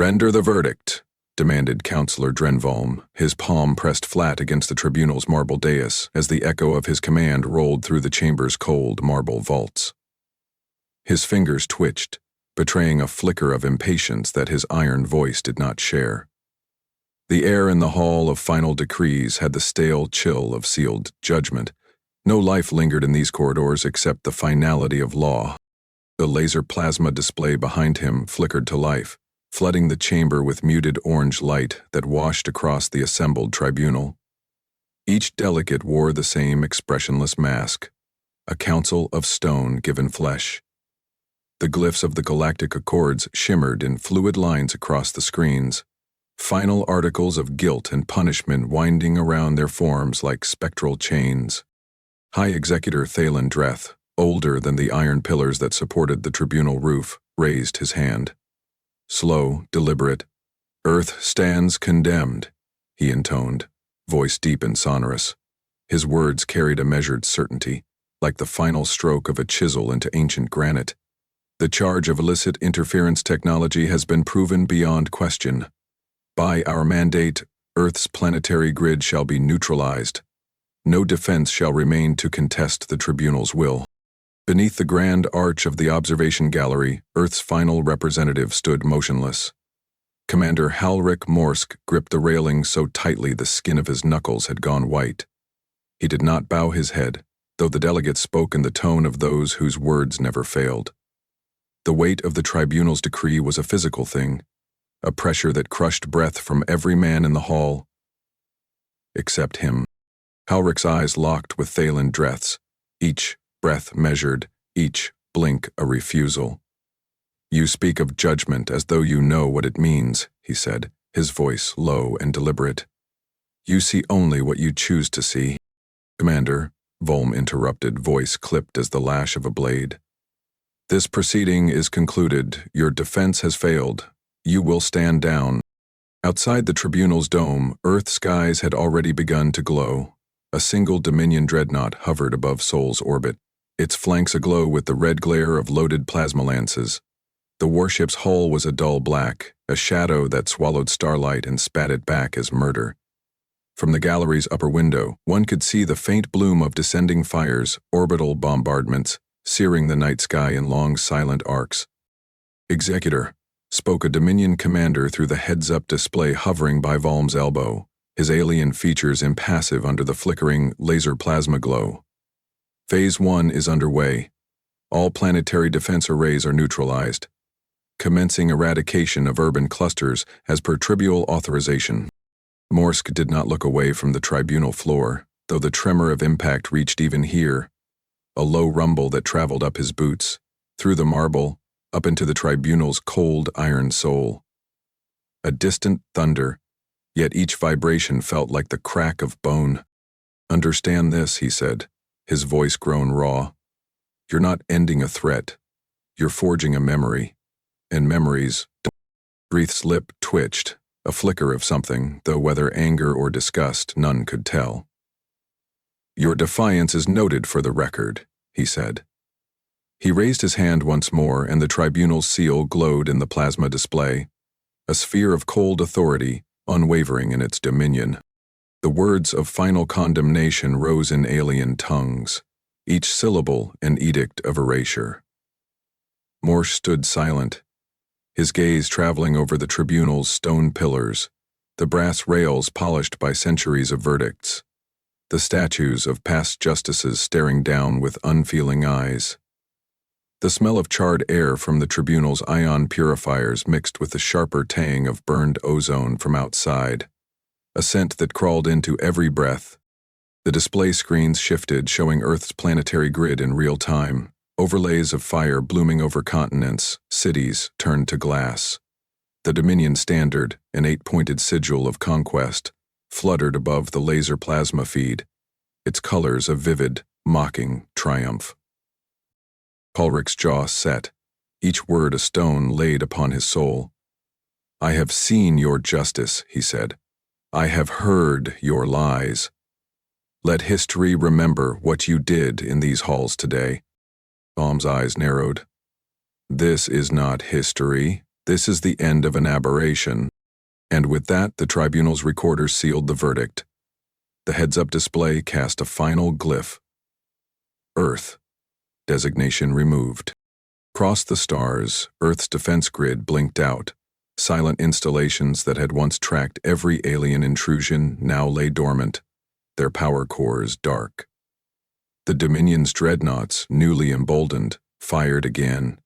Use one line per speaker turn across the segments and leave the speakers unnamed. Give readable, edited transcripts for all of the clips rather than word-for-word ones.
"Render the verdict," demanded Councillor Drenvolm, his palm pressed flat against the tribunal's marble dais as the echo of his command rolled through the chamber's cold marble vaults. His fingers twitched, betraying a flicker of impatience that his iron voice did not share. The air in the hall of final decrees had the stale chill of sealed judgment. No life lingered in these corridors except the finality of law. The laser plasma display behind him flickered to life, flooding the chamber with muted orange light that washed across the assembled tribunal. Each delegate wore the same expressionless mask, a council of stone given flesh. The glyphs of the galactic accords shimmered in fluid lines across the screens, final articles of guilt and punishment winding around their forms like spectral chains. High Executor Thalen Dreth, older than the iron pillars that supported the tribunal roof, raised his hand. Slow, deliberate. "Earth stands condemned," he intoned, voice deep and sonorous. His words carried a measured certainty, like the final stroke of a chisel into ancient granite. "The charge of illicit interference technology has been proven beyond question. By our mandate, Earth's planetary grid shall be neutralized. No defense shall remain to contest the tribunal's will." Beneath the grand arch of the observation gallery, Earth's final representative stood motionless. Commander Halrik Morsk gripped the railing so tightly the skin of his knuckles had gone white. He did not bow his head, though the delegates spoke in the tone of those whose words never failed. The weight of the tribunal's decree was a physical thing, a pressure that crushed breath from every man in the hall, except him. Halrik's eyes locked with Thalen Dreth's, each breath measured, each blink a refusal. "You speak of judgment as though you know what it means," he said, his voice low and deliberate. "You see only what you choose to see." "Commander," Volm interrupted, voice clipped as the lash of a blade. "This proceeding is concluded. Your defense has failed. You will stand down." Outside the tribunal's dome, Earth skies had already begun to glow. A single Dominion dreadnought hovered above Sol's orbit, its flanks aglow with the red glare of loaded plasma lances. The warship's hull was a dull black, a shadow that swallowed starlight and spat it back as murder. From the gallery's upper window, one could see the faint bloom of descending fires, orbital bombardments, searing the night sky in long silent arcs. "Executor," spoke a Dominion commander through the heads-up display hovering by Volm's elbow, his alien features impassive under the flickering laser plasma glow. "Phase 1 is underway. All planetary defense arrays are neutralized. Commencing eradication of urban clusters as per tribunal authorization." Morsk did not look away from the tribunal floor, though the tremor of impact reached even here. A low rumble that traveled up his boots, through the marble, up into the tribunal's cold iron soul. A distant thunder, yet each vibration felt like the crack of bone. "Understand this," he said, his voice grown raw. "You're not ending a threat. You're forging a memory. And memories..." Dreth's lip twitched, a flicker of something, though whether anger or disgust, none could tell. "Your defiance is noted for the record," he said. He raised his hand once more, and the tribunal's seal glowed in the plasma display, a sphere of cold authority, unwavering in its dominion. The words of final condemnation rose in alien tongues, each syllable an edict of erasure. Morsh stood silent, his gaze traveling over the tribunal's stone pillars, the brass rails polished by centuries of verdicts, the statues of past justices staring down with unfeeling eyes. The smell of charred air from the tribunal's ion purifiers mixed with the sharper tang of burned ozone from outside, a scent that crawled into every breath. The display screens shifted, showing Earth's planetary grid in real time, overlays of fire blooming over continents, cities turned to glass. The Dominion Standard, an 8-pointed sigil of conquest, fluttered above the laser plasma feed, its colors a vivid, mocking triumph. Halrik's jaw set, each word a stone laid upon his soul. "I have seen your justice," he said. "I have heard your lies. Let history remember what you did in these halls today." Volm's eyes narrowed. "This is not history. This is the end of an aberration. And with that, the tribunal's recorder sealed the verdict. The heads-up display cast a final glyph. Earth. Designation removed. Across the stars, Earth's defense grid blinked out. Silent installations that had once tracked every alien intrusion now lay dormant, their power cores dark. The Dominion's dreadnoughts, newly emboldened, fired again.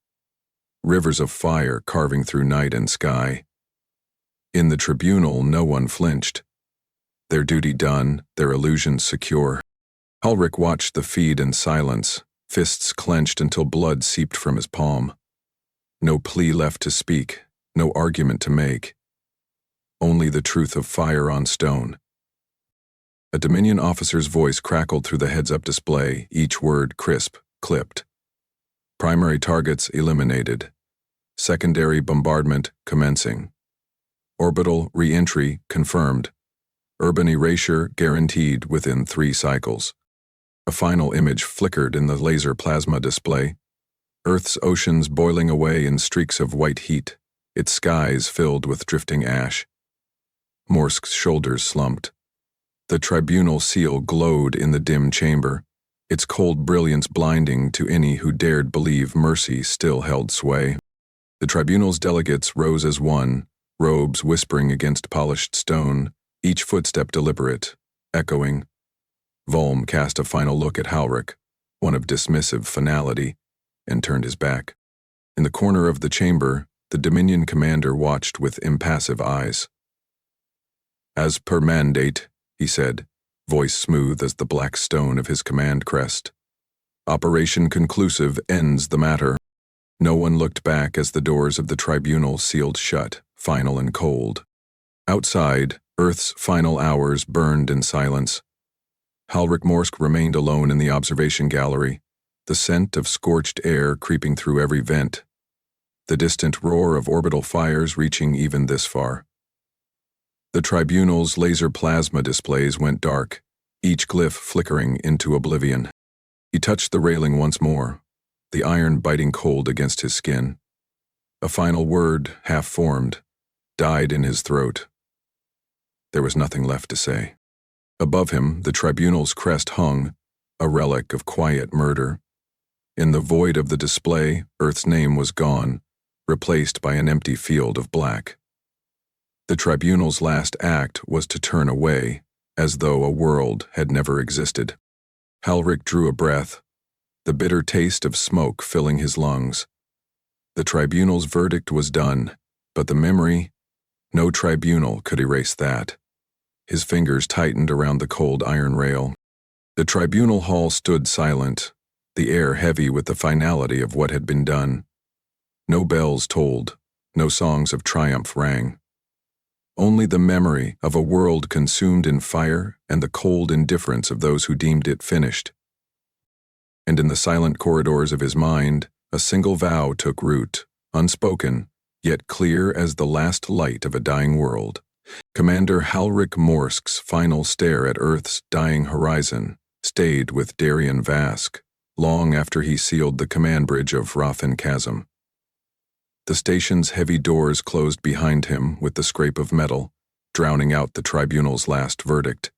Rivers of fire carving through night and sky. In the tribunal, no one flinched. Their duty done, their illusions secure. Halric watched the feed in silence, fists clenched until blood seeped from his palm. No plea left to speak, no argument to make. Only the truth of fire on stone. A Dominion officer's voice crackled through the heads-up display, each word crisp, clipped. Primary targets eliminated. Secondary bombardment commencing. Orbital re-entry confirmed. Urban erasure guaranteed within 3 cycles. A final image flickered in the laser plasma display. Earth's oceans boiling away in streaks of white heat, its skies filled with drifting ash. Morsk's shoulders slumped. The tribunal seal glowed in the dim chamber, its cold brilliance blinding to any who dared believe mercy still held sway. The tribunal's delegates rose as one, robes whispering against polished stone, each footstep deliberate, echoing. Volm cast a final look at Halric, one of dismissive finality, and turned his back. In the corner of the chamber, the Dominion commander watched with impassive eyes. "As per mandate," he said, voice smooth as the black stone of his command crest. "Operation conclusive ends the matter." No one looked back as the doors of the tribunal sealed shut, final and cold. Outside, Earth's final hours burned in silence. Halric Morsk remained alone in the observation gallery, the scent of scorched air creeping through every vent, the distant roar of orbital fires reaching even this far. The tribunal's laser plasma displays went dark, each glyph flickering into oblivion. He touched the railing once more, the iron biting cold against his skin. A final word, half-formed, died in his throat. There was nothing left to say. Above him, the tribunal's crest hung, a relic of quiet murder. In the void of the display, Earth's name was gone, replaced by an empty field of black. The tribunal's last act was to turn away, as though a world had never existed. Halric drew a breath, the bitter taste of smoke filling his lungs. The tribunal's verdict was done, but the memory, no tribunal could erase that. His fingers tightened around the cold iron rail. The tribunal hall stood silent, the air heavy with the finality of what had been done. No bells tolled, no songs of triumph rang. Only the memory of a world consumed in fire and the cold indifference of those who deemed it finished. And in the silent corridors of his mind, a single vow took root, unspoken, yet clear as the last light of a dying world. Commander Halric Morsk's final stare at Earth's dying horizon stayed with Darien Vask, long after he sealed the command bridge of Rothan Chasm. The station's heavy doors closed behind him with the scrape of metal, drowning out the tribunal's last verdict.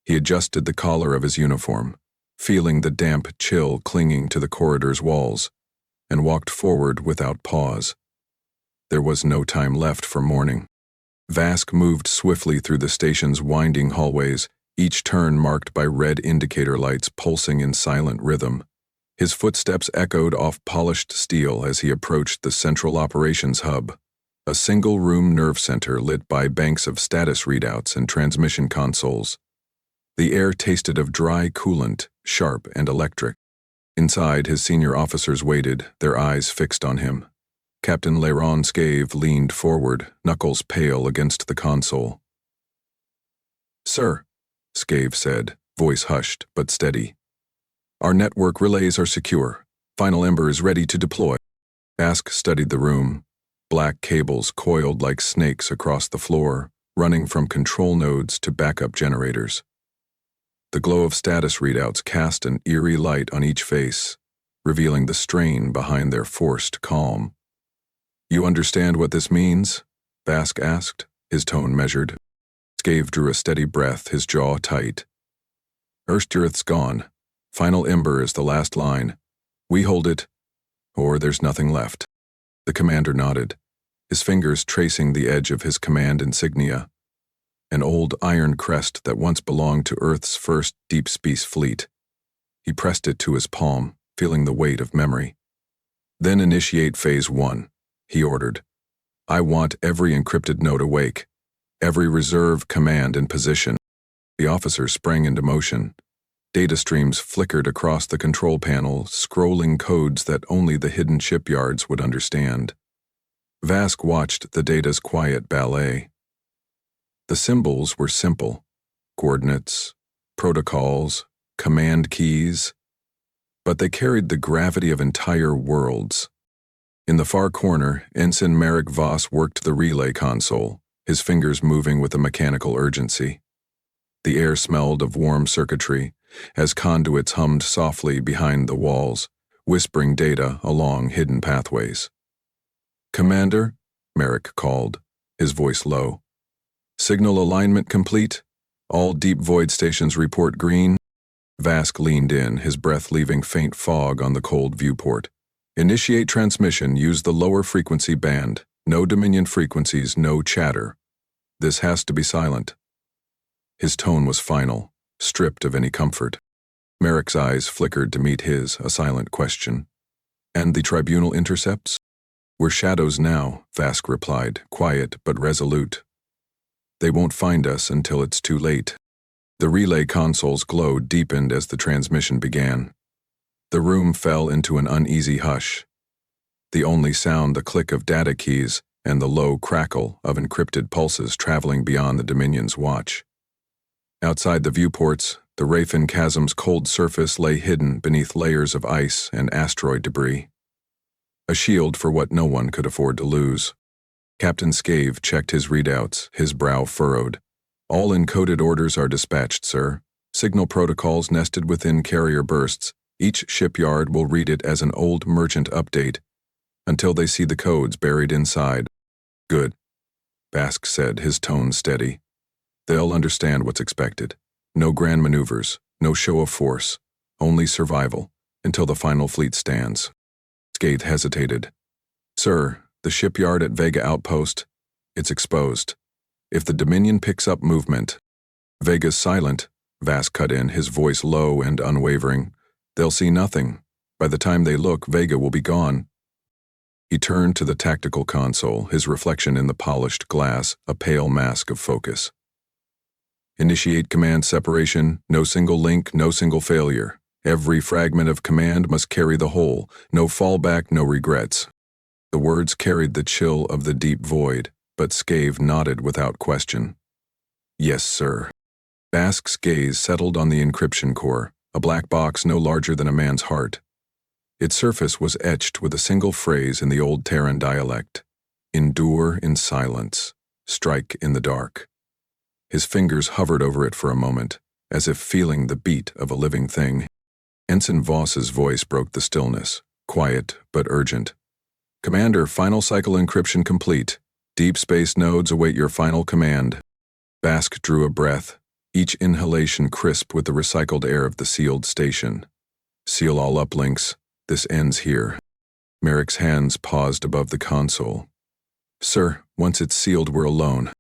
He adjusted the collar of his uniform, feeling the damp chill clinging to the corridor's walls, and walked forward without pause. There was no time left for mourning. Vask moved swiftly through the station's winding hallways, each turn marked by red indicator lights pulsing in silent rhythm. His footsteps echoed off polished steel as he approached the central operations hub, a single-room nerve center lit by banks of status readouts and transmission consoles. The air tasted of dry coolant, sharp and electric. Inside, his senior officers waited, their eyes fixed on him. Captain Leiron Scave leaned forward, knuckles pale against the console. "Sir," Scave said, voice hushed but steady. "Our network relays are secure. Final Ember is ready to deploy." Vask studied the room. Black cables coiled like snakes across the floor, running from control nodes to backup generators. The glow of status readouts cast an eerie light on each face, revealing the strain behind their forced calm. You understand what this means? Vask asked, his tone measured. Scave drew a steady breath, his jaw tight. Erstjurth's gone. Final ember is the last line. We hold it, or there's nothing left. The commander nodded, his fingers tracing the edge of his command insignia, an old iron crest that once belonged to Earth's first deep space fleet. He pressed it to his palm, feeling the weight of memory. Then initiate Phase 1, he ordered. I want every encrypted node awake, every reserve command in position. The officer sprang into motion. Data streams flickered across the control panel, scrolling codes that only the hidden shipyards would understand. Vask watched the data's quiet ballet. The symbols were simple: coordinates, protocols, command keys, but they carried the gravity of entire worlds. In the far corner, Ensign Merrick Voss worked the relay console, his fingers moving with a mechanical urgency. The air smelled of warm circuitry as conduits hummed softly behind the walls, whispering data along hidden pathways. Commander, Merrick called, his voice low. Signal alignment complete. All deep void stations report green. Vask leaned in, his breath leaving faint fog on the cold viewport. Initiate transmission, use the lower frequency band. No Dominion frequencies, no chatter. This has to be silent. His tone was final, stripped of any comfort. Merrick's eyes flickered to meet his, a silent question. And the tribunal intercepts? We're shadows now, Vask replied, quiet but resolute. They won't find us until it's too late. The relay console's glow deepened as the transmission began. The room fell into an uneasy hush. The only sound the click of data keys and the low crackle of encrypted pulses traveling beyond the Dominion's watch. Outside the viewports, the Rafin Chasm's cold surface lay hidden beneath layers of ice and asteroid debris. A shield for what no one could afford to lose. Captain Scave checked his readouts, his brow furrowed. All encoded orders are dispatched, sir. Signal protocols nested within carrier bursts. Each shipyard will read it as an old merchant update until they see the codes buried inside. Good, Vask said, his tone steady. They'll understand what's expected. No grand maneuvers, no show of force, only survival, until the final fleet stands. Scave hesitated. Sir, the shipyard at Vega Outpost, it's exposed. If the Dominion picks up movement, Vega's silent, Vask cut in, his voice low and unwavering. They'll see nothing. By the time they look, Vega will be gone. He turned to the tactical console, his reflection in the polished glass, a pale mask of focus. Initiate command separation, no single link, no single failure. Every fragment of command must carry the whole, no fallback, no regrets. The words carried the chill of the deep void, but Scave nodded without question. Yes, sir. Vask's gaze settled on the encryption core, a black box no larger than a man's heart. Its surface was etched with a single phrase in the old Terran dialect. Endure in silence, strike in the dark. His fingers hovered over it for a moment, as if feeling the beat of a living thing. Ensign Voss's voice broke the stillness, quiet but urgent. Commander, final cycle encryption complete. Deep space nodes await your final command. Vask drew a breath, each inhalation crisp with the recycled air of the sealed station. Seal all uplinks. This ends here. Merrick's hands paused above the console. Sir, once it's sealed, we're alone.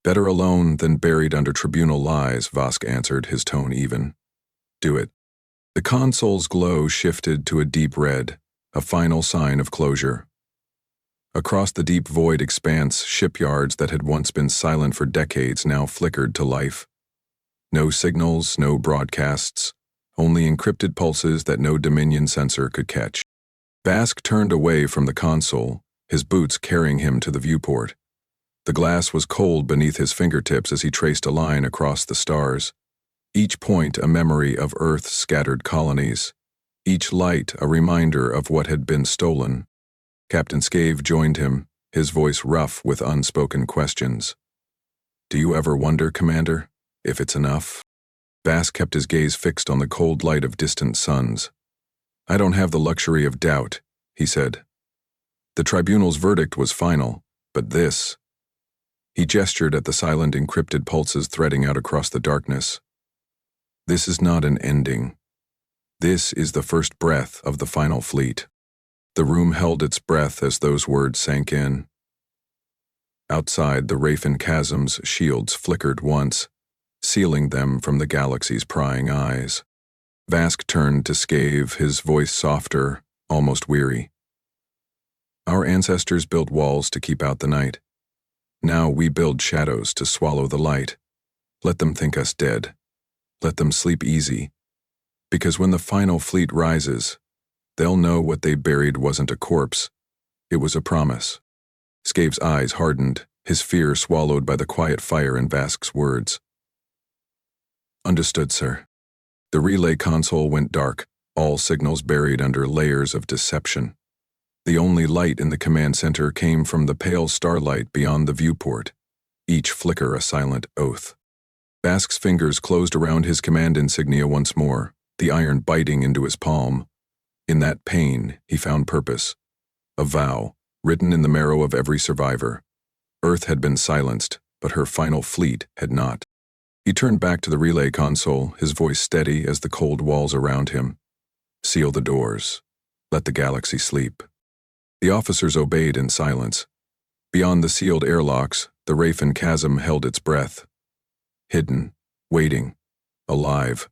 Better alone than buried under tribunal lies, Vask answered, his tone even. Do it. The console's glow shifted to a deep red, a final sign of closure. Across the deep void expanse, shipyards that had once been silent for decades now flickered to life. No signals, no broadcasts, only encrypted pulses that no Dominion sensor could catch. Vask turned away from the console, his boots carrying him to the viewport. The glass was cold beneath his fingertips as he traced a line across the stars. Each point a memory of Earth's scattered colonies. Each light a reminder of what had been stolen. Captain Scave joined him, his voice rough with unspoken questions. Do you ever wonder, Commander, if it's enough? Vask kept his gaze fixed on the cold light of distant suns. I don't have the luxury of doubt, he said. The tribunal's verdict was final, but this— He gestured at the silent encrypted pulses threading out across the darkness. This is not an ending. This is the first breath of the final fleet. The room held its breath as those words sank in. Outside, the Wrafen Chasm's shields flickered once, sealing them from the galaxy's prying eyes. Vask turned to Scave, his voice softer, almost weary. Our ancestors built walls to keep out the night. Now we build shadows to swallow the light. Let them think us dead. Let them sleep easy. Because when the final fleet rises, they'll know what they buried wasn't a corpse. It was a promise. Scave's eyes hardened, his fear swallowed by the quiet fire in Vask's words. Understood, sir. The relay console went dark, all signals buried under layers of deception. The only light in the command center came from the pale starlight beyond the viewport, each flicker a silent oath. Vask's fingers closed around his command insignia once more, the iron biting into his palm. In that pain, he found purpose. A vow, written in the marrow of every survivor. Earth had been silenced, but her final fleet had not. He turned back to the relay console, his voice steady as the cold walls around him. Seal the doors. Let the galaxy sleep. The officers obeyed in silence. Beyond the sealed airlocks, the Wrafen Chasm held its breath. Hidden, waiting, alive.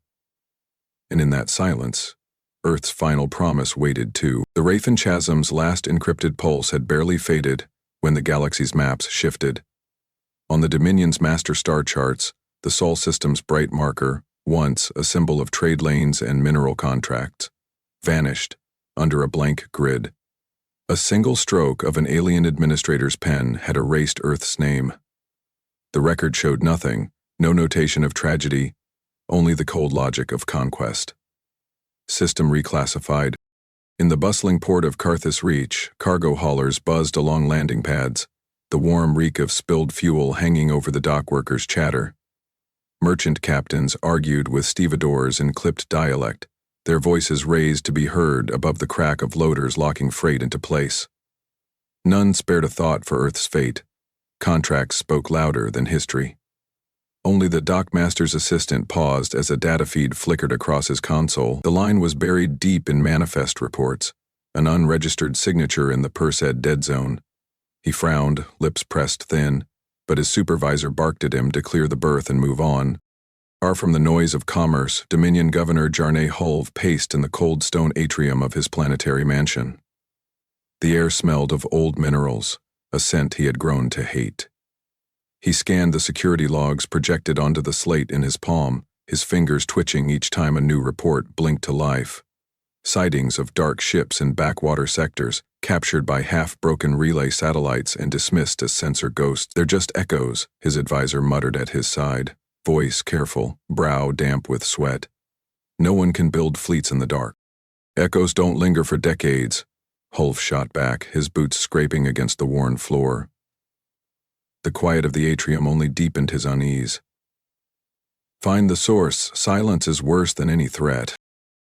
And in that silence, Earth's final promise waited too. The Wrafen Chasm's last encrypted pulse had barely faded when the galaxy's maps shifted. On the Dominion's master star charts, the Sol system's bright marker, once a symbol of trade lanes and mineral contracts, vanished under a blank grid. A single stroke of an alien administrator's pen had erased Earth's name. The record showed nothing, no notation of tragedy, only the cold logic of conquest. System reclassified. In the bustling port of Carthus Reach, cargo haulers buzzed along landing pads, the warm reek of spilled fuel hanging over the dock workers' chatter. Merchant captains argued with stevedores in clipped dialect, their voices raised to be heard above the crack of loaders locking freight into place. None spared a thought for Earth's fate. Contracts spoke louder than history. Only the dockmaster's assistant paused as a data feed flickered across his console. The line was buried deep in manifest reports, an unregistered signature in the Persed dead zone. He frowned, lips pressed thin, but his supervisor barked at him to clear the berth and move on. Far from the noise of commerce, Dominion Governor Jarnay Hulve paced in the cold stone atrium of his planetary mansion. The air smelled of old minerals, a scent he had grown to hate. He scanned the security logs projected onto the slate in his palm, his fingers twitching each time a new report blinked to life. Sightings of dark ships in backwater sectors, captured by half-broken relay satellites and dismissed as sensor ghosts. They're just echoes, his advisor muttered at his side, voice careful, brow damp with sweat. No one can build fleets in the dark. Echoes don't linger for decades. Hulve shot back, his boots scraping against the worn floor. The quiet of the atrium only deepened his unease. Find the source. Silence is worse than any threat.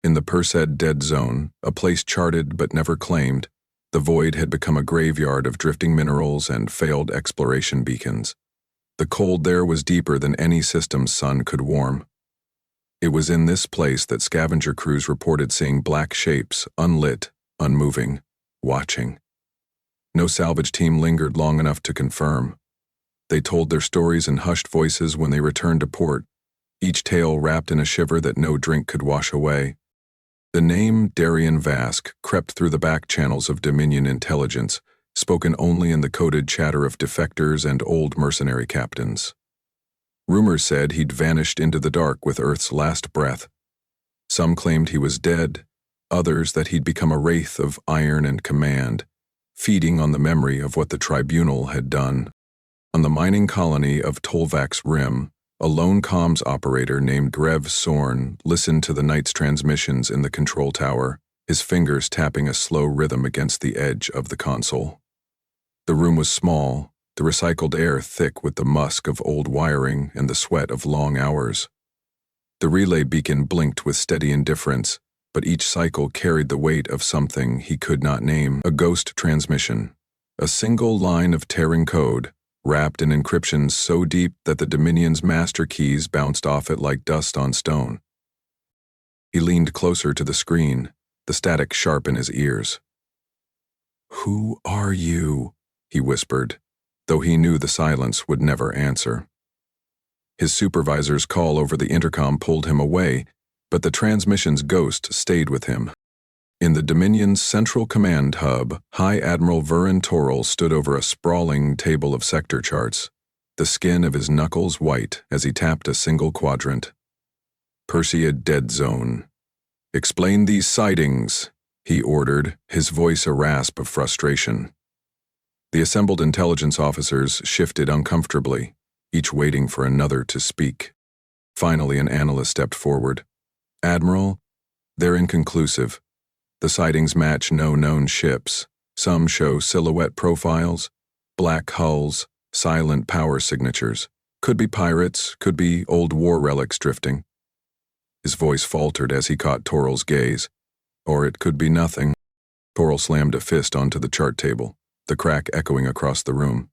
In the Persed dead zone, a place charted but never claimed, the void had become a graveyard of drifting minerals and failed exploration beacons. The cold there was deeper than any system's sun could warm. It was in this place that scavenger crews reported seeing black shapes, unlit, unmoving, watching. No salvage team lingered long enough to confirm. They told their stories in hushed voices when they returned to port, each tale wrapped in a shiver that no drink could wash away. The name Darian Vask crept through the back channels of Dominion intelligence, spoken only in the coded chatter of defectors and old mercenary captains. Rumors said he'd vanished into the dark with Earth's last breath. Some claimed he was dead, others that he'd become a wraith of iron and command, feeding on the memory of what the tribunal had done. On the mining colony of Tolvac's Rim, a lone comms operator named Grev Sorn listened to the night's transmissions in the control tower, his fingers tapping a slow rhythm against the edge of the console. The room was small, the recycled air thick with the musk of old wiring and the sweat of long hours. The relay beacon blinked with steady indifference, but each cycle carried the weight of something he could not name, a ghost transmission, a single line of tearing code, wrapped in encryptions so deep that the Dominion's master keys bounced off it like dust on stone. He leaned closer to the screen, the static sharp in his ears. "Who are you?" he whispered, though he knew the silence would never answer. His supervisor's call over the intercom pulled him away, but the transmission's ghost stayed with him. In the Dominion's central command hub, High Admiral Vurin Toril stood over a sprawling table of sector charts, the skin of his knuckles white as he tapped a single quadrant. "Perseid Dead Zone. Explain these sightings," he ordered, his voice a rasp of frustration. The assembled intelligence officers shifted uncomfortably, each waiting for another to speak. Finally, an analyst stepped forward. "Admiral, they're inconclusive. The sightings match no known ships. Some show silhouette profiles, black hulls, silent power signatures. Could be pirates, could be old war relics drifting." His voice faltered as he caught Toril's gaze. "Or it could be nothing." Toril slammed a fist onto the chart table, the crack echoing across the room.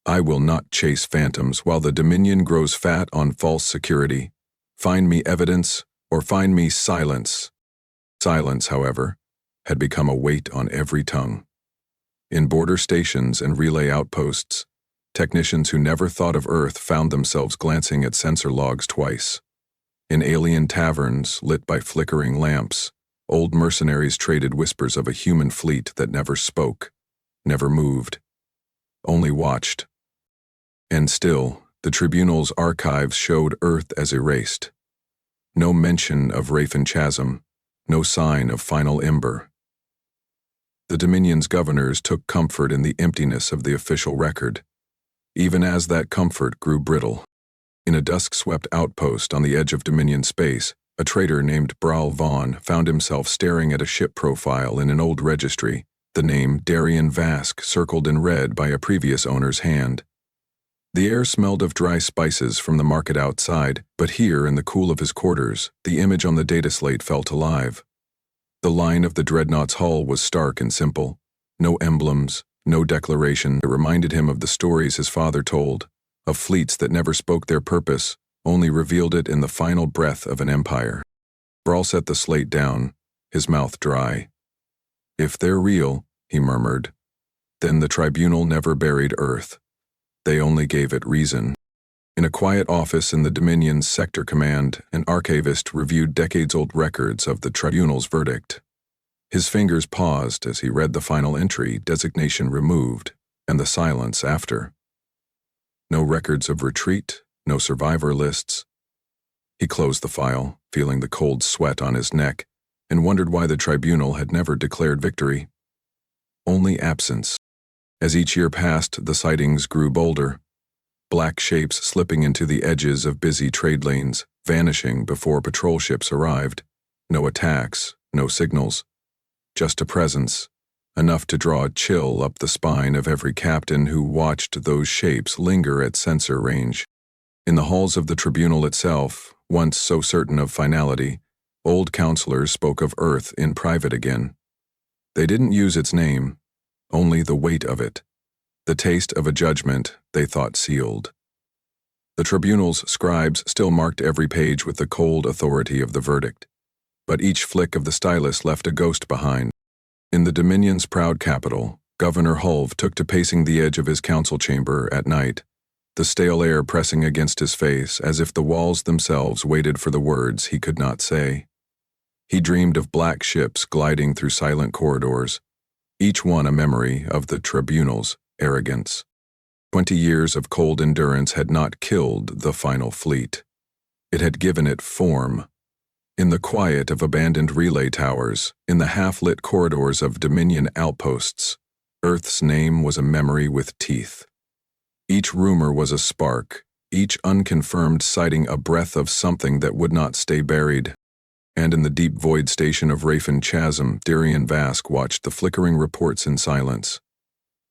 "I will not chase phantoms while the Dominion grows fat on false security. Find me evidence, or find me silence." Silence, however, had become a weight on every tongue. In border stations and relay outposts, technicians who never thought of Earth found themselves glancing at sensor logs twice. In alien taverns lit by flickering lamps, old mercenaries traded whispers of a human fleet that never spoke, never moved, only watched. And still, the Tribunal's archives showed Earth as erased. No mention of Rafen Chasm, no sign of Final Ember. The Dominion's governors took comfort in the emptiness of the official record, even as that comfort grew brittle. In a dusk-swept outpost on the edge of Dominion space, a trader named Bral Vaughn found himself staring at a ship profile in an old registry, the name Darian Vask circled in red by a previous owner's hand. The air smelled of dry spices from the market outside, but here in the cool of his quarters, the image on the data slate felt alive. The line of the Dreadnought's hull was stark and simple. No emblems, no declaration. It reminded him of the stories his father told, of fleets that never spoke their purpose, only revealed it in the final breath of an empire. Bral set the slate down, his mouth dry. "If they're real," he murmured, "then the Tribunal never buried Earth. They only gave it reason." In a quiet office in the Dominion's sector command, an archivist reviewed decades-old records of the Tribunal's verdict. His fingers paused as he read the final entry, designation removed, and the silence after. No records of retreat, no survivor lists. He closed the file, feeling the cold sweat on his neck, and wondered why the Tribunal had never declared victory. Only absence. As each year passed, the sightings grew bolder. Black shapes slipping into the edges of busy trade lanes, vanishing before patrol ships arrived. No attacks, no signals. Just a presence, enough to draw a chill up the spine of every captain who watched those shapes linger at sensor range. In the halls of the Tribunal itself, once so certain of finality, old counselors spoke of Earth in private again. They didn't use its name, only the weight of it, the taste of a judgment they thought sealed. The Tribunal's scribes still marked every page with the cold authority of the verdict, but each flick of the stylus left a ghost behind. In the Dominion's proud capital, Governor Hulve took to pacing the edge of his council chamber at night, the stale air pressing against his face as if the walls themselves waited for the words he could not say. He dreamed of black ships gliding through silent corridors, each one a memory of the Tribunal's arrogance. 20 years of cold endurance had not killed the final fleet. It had given it form. In the quiet of abandoned relay towers, in the half-lit corridors of Dominion outposts, Earth's name was a memory with teeth. Each rumor was a spark, each unconfirmed sighting a breath of something that would not stay buried. And in the deep void station of Rafen Chasm, Darian Vask watched the flickering reports in silence.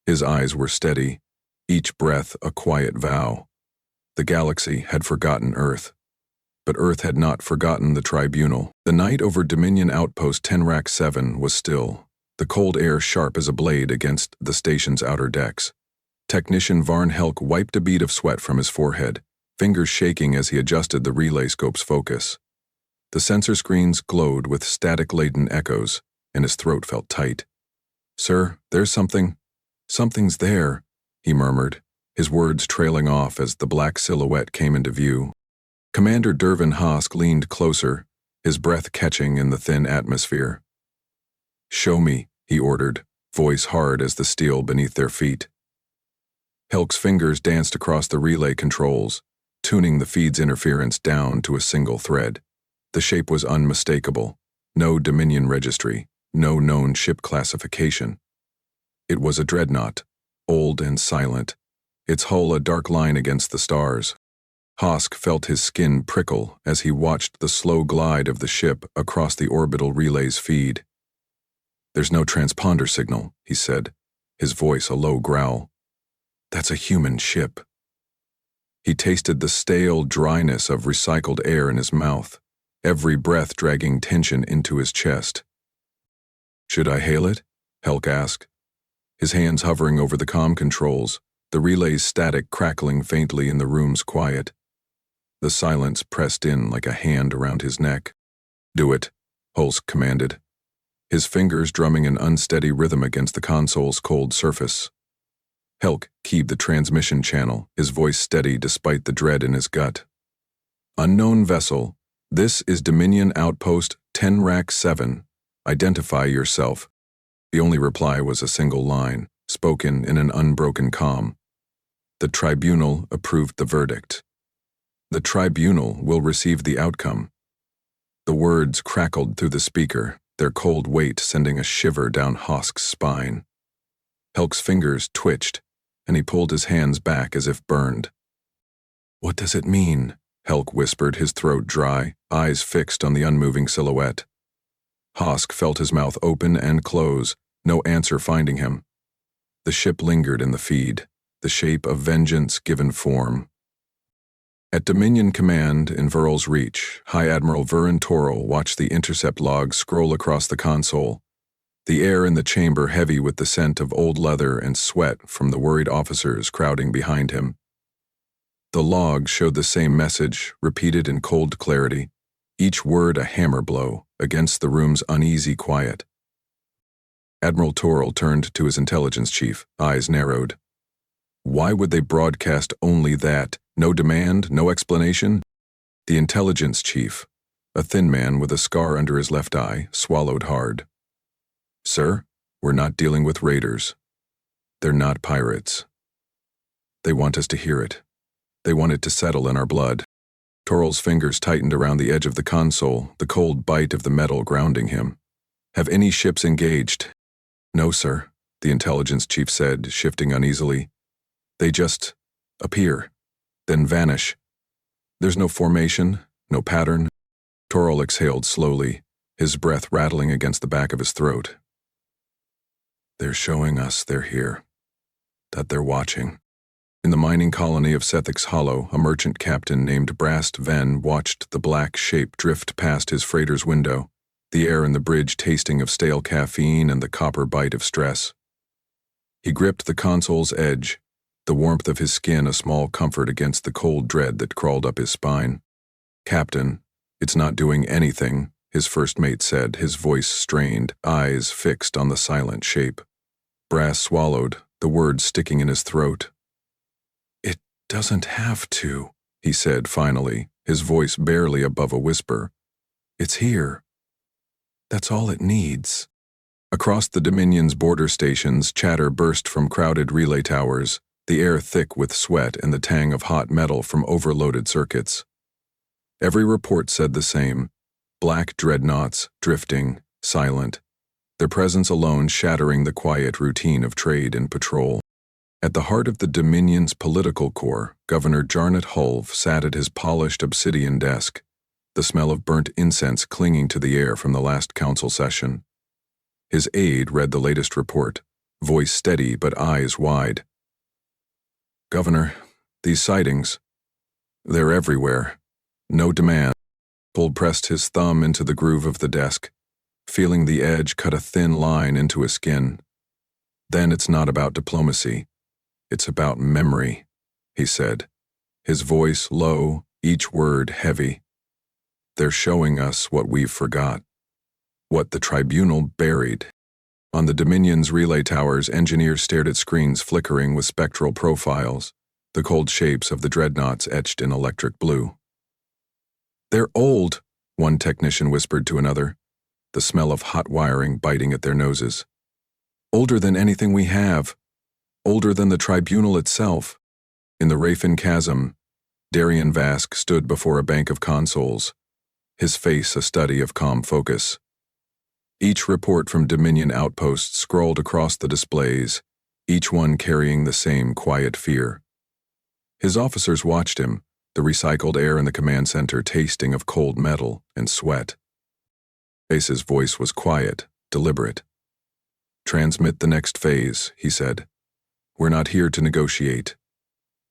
His eyes were steady, each breath a quiet vow. The galaxy had forgotten Earth, but Earth had not forgotten the Tribunal. The night over Dominion Outpost 10-7 was still, the cold air sharp as a blade against the station's outer decks. Technician Varn Helk wiped a bead of sweat from his forehead, fingers shaking as he adjusted the relay scope's focus. The sensor screens glowed with static-laden echoes, and his throat felt tight. "Sir, there's something. Something's there," he murmured, his words trailing off as the black silhouette came into view. Commander Dervin Hosk leaned closer, his breath catching in the thin atmosphere. "Show me," he ordered, voice hard as the steel beneath their feet. Helk's fingers danced across the relay controls, tuning the feed's interference down to a single thread. The shape was unmistakable. No Dominion registry, no known ship classification. It was a dreadnought, old and silent, its hull a dark line against the stars. Hosk felt his skin prickle as he watched the slow glide of the ship across the orbital relay's feed. "There's no transponder signal," he said, his voice a low growl. "That's a human ship." He tasted the stale dryness of recycled air in his mouth, every breath dragging tension into his chest. "Should I hail it?" Helk asked, his hands hovering over the comm controls, the relay's static crackling faintly in the room's quiet. The silence pressed in like a hand around his neck. "Do it," Holst commanded, his fingers drumming an unsteady rhythm against the console's cold surface. Helk keyed the transmission channel, his voice steady despite the dread in his gut. "Unknown vessel, this is Dominion Outpost 10-7. Identify yourself." The only reply was a single line, spoken in an unbroken calm. "The tribunal approved the verdict. The tribunal will receive the outcome." The words crackled through the speaker, their cold weight sending a shiver down Hosk's spine. Helk's fingers twitched, and he pulled his hands back as if burned. "What does it mean?" Helk whispered, his throat dry, eyes fixed on the unmoving silhouette. Hosk felt his mouth open and close, no answer finding him. The ship lingered in the feed, the shape of vengeance given form. At Dominion Command in Viral's Reach, High Admiral Vurin Toril watched the intercept logs scroll across the console, the air in the chamber heavy with the scent of old leather and sweat from the worried officers crowding behind him. The logs showed the same message, repeated in cold clarity, each word a hammer blow against the room's uneasy quiet. Admiral Toril turned to his intelligence chief, eyes narrowed. Why would they broadcast only that? No demand, no explanation? The intelligence chief, a thin man with a scar under his left eye, swallowed hard. "Sir, we're not dealing with raiders. They're not pirates. They want us to hear it. They want it to settle in our blood." Toril's fingers tightened around the edge of the console, the cold bite of the metal grounding him. "Have any ships engaged?" "No, sir," the intelligence chief said, shifting uneasily. "They just appear, then vanish. There's no formation, no pattern." Toril exhaled slowly, his breath rattling against the back of his throat. "They're showing us they're here, that they're watching." In the mining colony of Sethix Hollow, a merchant captain named Brast Ven watched the black shape drift past his freighter's window, the air in the bridge tasting of stale caffeine and the copper bite of stress. He gripped the console's edge, the warmth of his skin a small comfort against the cold dread that crawled up his spine. "Captain, it's not doing anything," his first mate said, his voice strained, eyes fixed on the silent shape. Brass swallowed, the words sticking in his throat. "It doesn't have to," he said finally, his voice barely above a whisper. "It's here. That's all it needs." Across the Dominion's border stations, chatter burst from crowded relay towers, the air thick with sweat and the tang of hot metal from overloaded circuits. Every report said the same: black dreadnoughts, drifting, silent, their presence alone shattering the quiet routine of trade and patrol. At the heart of the Dominion's political core, Governor Jarnet Hulv sat at his polished obsidian desk, the smell of burnt incense clinging to the air from the last council session. His aide read the latest report, voice steady but eyes wide. "Governor, these sightings, they're everywhere. No demand. Pold pressed his thumb into the groove of the desk, feeling the edge cut a thin line into his skin. Then it's not about diplomacy. It's about memory, he said, his voice low, each word heavy. They're showing us what we've forgot, what the tribunal buried. On the Dominion's relay towers, engineers stared at screens flickering with spectral profiles, the cold shapes of the dreadnoughts etched in electric blue. They're old, one technician whispered to another, the smell of hot wiring biting at their noses. Older than anything we have, older than the tribunal itself. In the Rafin Chasm, Darian Vask stood before a bank of consoles, his face a study of calm focus. Each report from Dominion outposts scrolled across the displays, each one carrying the same quiet fear. His officers watched him, the recycled air in the command center tasting of cold metal and sweat. Ace's voice was quiet, deliberate. Transmit the next phase, he said. We're not here to negotiate.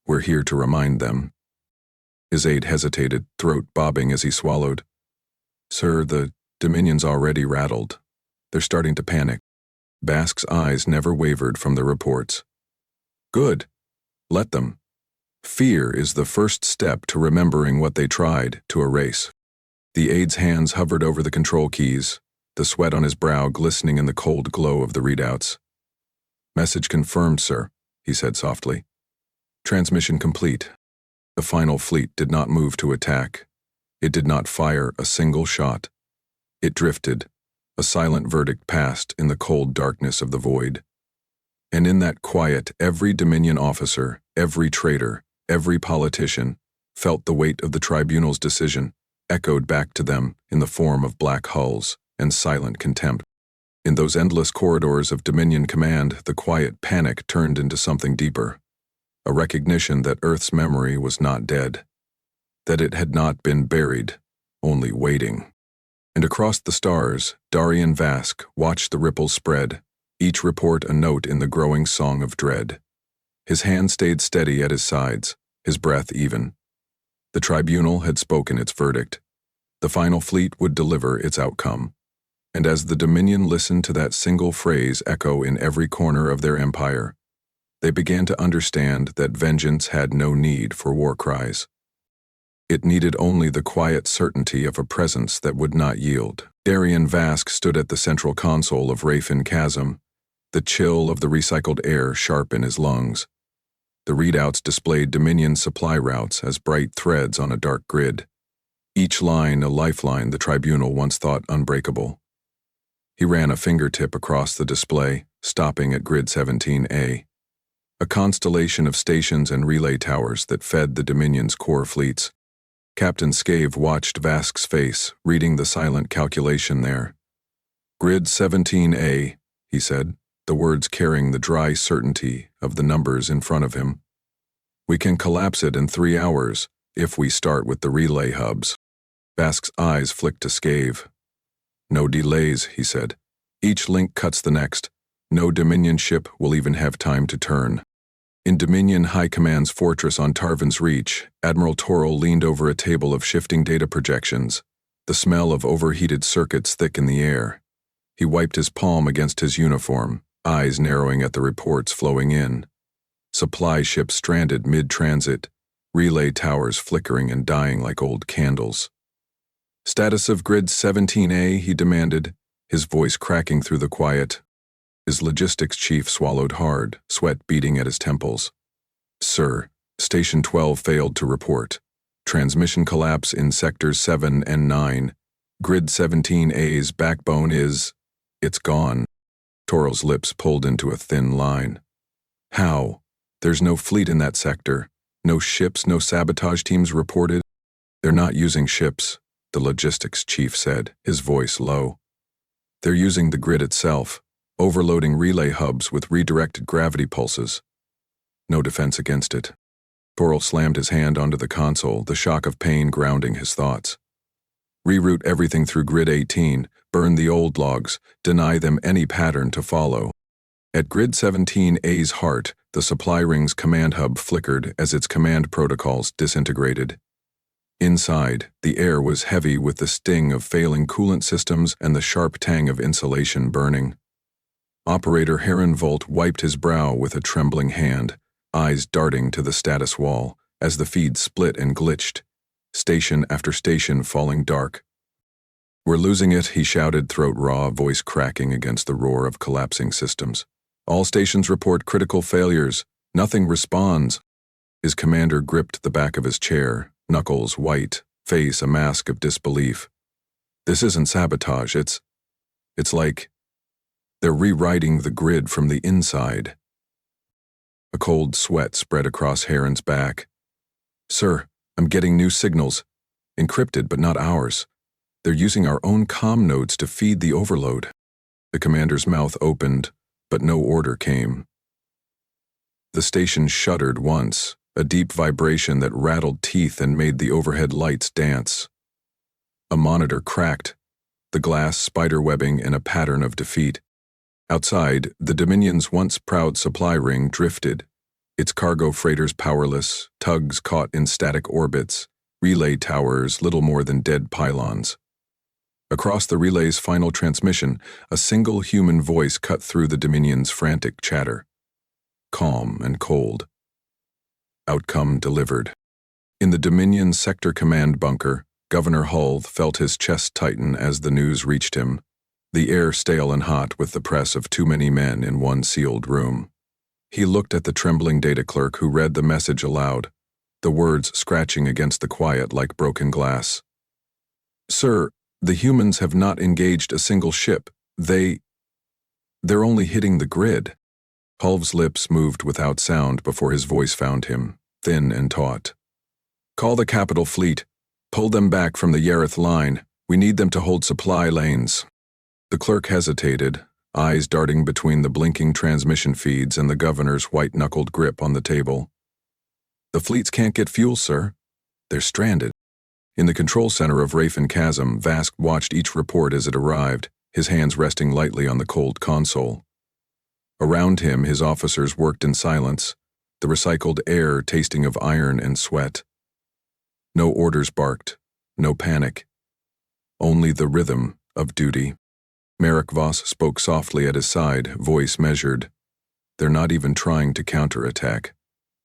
We're here to remind them. His aide hesitated, throat bobbing as he swallowed. Sir, the Dominion's already rattled. They're starting to panic. Vask's eyes never wavered from the reports. Good. Let them. Fear is the first step to remembering what they tried to erase. The aide's hands hovered over the control keys, the sweat on his brow glistening in the cold glow of the readouts. Message confirmed, sir, he said softly. Transmission complete. The final fleet did not move to attack. It did not fire a single shot. It drifted. A silent verdict passed in the cold darkness of the void. And in that quiet, every Dominion officer, every traitor, every politician felt the weight of the tribunal's decision echoed back to them in the form of black hulls and silent contempt. In those endless corridors of Dominion command, the quiet panic turned into something deeper, a recognition that Earth's memory was not dead, that it had not been buried, only waiting. And across the stars, Darian Vask watched the ripples spread, each report a note in the growing song of dread. His hand stayed steady at his sides, his breath even. The tribunal had spoken its verdict. The final fleet would deliver its outcome. And as the Dominion listened to that single phrase echo in every corner of their empire, they began to understand that vengeance had no need for war cries. It needed only the quiet certainty of a presence that would not yield. Darian Vask stood at the central console of Rafin Chasm, the chill of the recycled air sharp in his lungs. The readouts displayed Dominion supply routes as bright threads on a dark grid, each line a lifeline the tribunal once thought unbreakable. He ran a fingertip across the display, stopping at Grid 17A, a constellation of stations and relay towers that fed the Dominion's core fleets. Captain Scave watched Vask's face, reading the silent calculation there. Grid 17A, he said, the words carrying the dry certainty of the numbers in front of him. We can collapse it in 3 hours if we start with the relay hubs. Vask's eyes flicked to Scave. No delays, he said. Each link cuts the next. No Dominion ship will even have time to turn. In Dominion High Command's fortress on Tarvin's Reach, Admiral Toril leaned over a table of shifting data projections, the smell of overheated circuits thick in the air. He wiped his palm against his uniform, eyes narrowing at the reports flowing in. Supply ships stranded mid-transit, relay towers flickering and dying like old candles. Status of Grid 17A, he demanded, his voice cracking through the quiet. His logistics chief swallowed hard, sweat beating at his temples. Sir, Station 12 failed to report. Transmission collapse in Sectors 7 and 9. Grid 17A's backbone is... it's gone. Toril's lips pulled into a thin line. How? There's no fleet in that sector. No ships, no sabotage teams reported. They're not using ships, the logistics chief said, his voice low. They're using the grid itself, overloading relay hubs with redirected gravity pulses. No defense against it. Toril slammed his hand onto the console, the shock of pain grounding his thoughts. Reroute everything through Grid 18, burn the old logs, deny them any pattern to follow. At Grid 17A's heart, the supply ring's command hub flickered as its command protocols disintegrated. Inside, the air was heavy with the sting of failing coolant systems and the sharp tang of insulation burning. Operator Herrenvolt wiped his brow with a trembling hand, eyes darting to the status wall, as the feed split and glitched, station after station falling dark. "We're losing it," he shouted, throat raw, voice cracking against the roar of collapsing systems. "All stations report critical failures. Nothing responds." His commander gripped the back of his chair, knuckles white, face a mask of disbelief. "This isn't sabotage, it's like they're rewriting the grid from the inside." A cold sweat spread across Herren's back. "Sir, I'm getting new signals. Encrypted, but not ours. They're using our own comm nodes to feed the overload." The commander's mouth opened, but no order came. The station shuddered once, a deep vibration that rattled teeth and made the overhead lights dance. A monitor cracked, the glass spiderwebbing in a pattern of defeat. Outside, the Dominion's once proud supply ring drifted, its cargo freighters powerless, tugs caught in static orbits, relay towers little more than dead pylons. Across the relay's final transmission, a single human voice cut through the Dominion's frantic chatter. Calm and cold. Outcome delivered. In the Dominion Sector Command bunker, Governor Hull felt his chest tighten as the news reached him, the air stale and hot with the press of too many men in one sealed room. He looked at the trembling data clerk who read the message aloud, the words scratching against the quiet like broken glass. "Sir, the humans have not engaged a single ship. They're only hitting the grid." Hull's lips moved without sound before his voice found him, thin and taut. "Call the capital fleet. Pull them back from the Yareth line. We need them to hold supply lanes." The clerk hesitated, eyes darting between the blinking transmission feeds and the governor's white-knuckled grip on the table. "The fleets can't get fuel, sir. They're stranded." In the control center of Rafen Chasm, Vask watched each report as it arrived, his hands resting lightly on the cold console. Around him, his officers worked in silence, the recycled air tasting of iron and sweat. No orders barked, no panic. Only the rhythm of duty. Merrick Voss spoke softly at his side, voice measured. "They're not even trying to counterattack.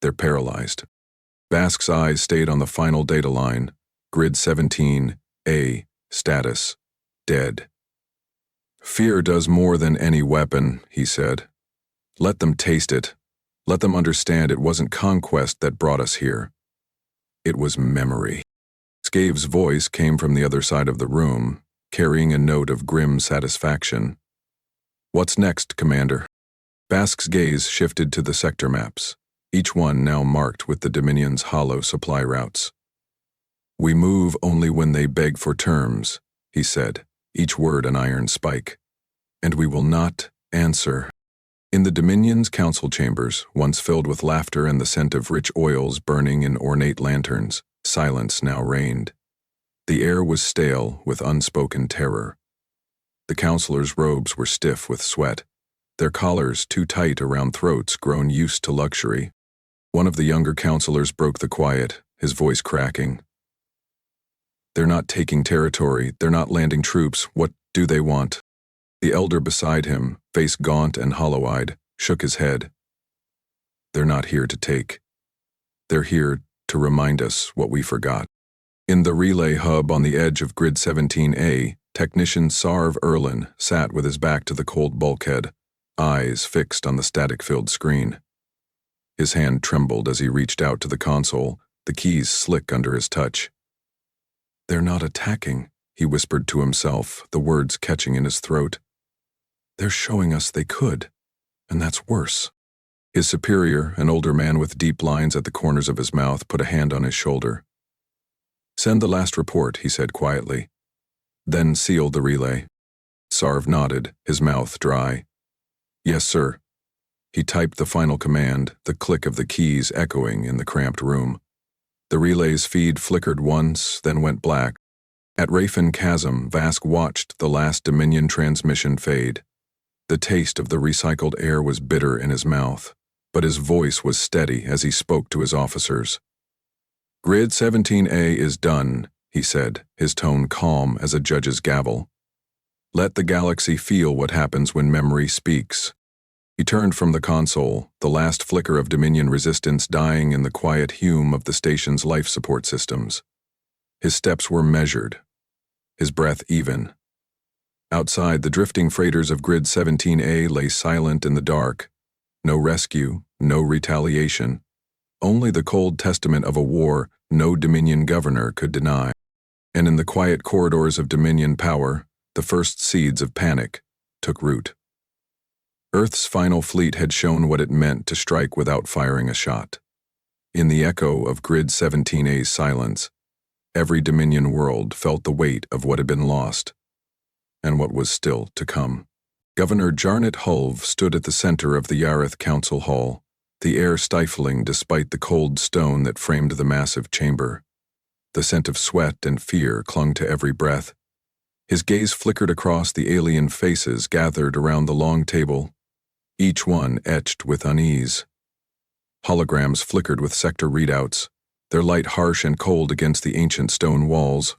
They're paralyzed." Vask's eyes stayed on the final data line, Grid 17A, status, dead. "Fear does more than any weapon," he said. "Let them taste it. Let them understand it wasn't conquest that brought us here. It was memory." Scave's voice came from the other side of the room, carrying a note of grim satisfaction. "What's next, Commander?" Vask's gaze shifted to the sector maps, each one now marked with the Dominion's hollow supply routes. "We move only when they beg for terms," he said, each word an iron spike. "And we will not answer." In the Dominion's council chambers, once filled with laughter and the scent of rich oils burning in ornate lanterns, silence now reigned. The air was stale with unspoken terror. The councilors' robes were stiff with sweat, their collars too tight around throats grown used to luxury. One of the younger councilors broke the quiet, his voice cracking. "They're not taking territory, they're not landing troops. What do they want?" The elder beside him, face gaunt and hollow-eyed, shook his head. "They're not here to take. They're here to remind us what we forgot." In the relay hub on the edge of Grid 17A, technician Sarv Erlin sat with his back to the cold bulkhead, eyes fixed on the static-filled screen. His hand trembled as he reached out to the console, the keys slick under his touch. "They're not attacking," he whispered to himself, the words catching in his throat. "They're showing us they could, and that's worse." His superior, an older man with deep lines at the corners of his mouth, put a hand on his shoulder. "Send the last report," he said quietly. "Then seal the relay." Sarv nodded, his mouth dry. "Yes, sir." He typed the final command, the click of the keys echoing in the cramped room. The relay's feed flickered once, then went black. At Rafen Chasm, Vask watched the last Dominion transmission fade. The taste of the recycled air was bitter in his mouth, but his voice was steady as he spoke to his officers. Grid 17A is done, he said, his tone calm as a judge's gavel. Let the galaxy feel what happens when memory speaks. He turned from the console, the last flicker of Dominion resistance dying in the quiet hume of the station's life support systems. His steps were measured, his breath even. Outside, the drifting freighters of Grid 17A lay silent in the dark. No rescue, no retaliation. Only the cold testament of a war no Dominion governor could deny. And in the quiet corridors of Dominion power, the first seeds of panic took root. Earth's final fleet had shown what it meant to strike without firing a shot. In the echo of Grid 17A's silence, every Dominion world felt the weight of what had been lost, and what was still to come. Governor Jarnet Hulve stood at the center of the Yareth Council Hall, the air stifling despite the cold stone that framed the massive chamber. The scent of sweat and fear clung to every breath. His gaze flickered across the alien faces gathered around the long table, each one etched with unease. Holograms flickered with sector readouts, their light harsh and cold against the ancient stone walls.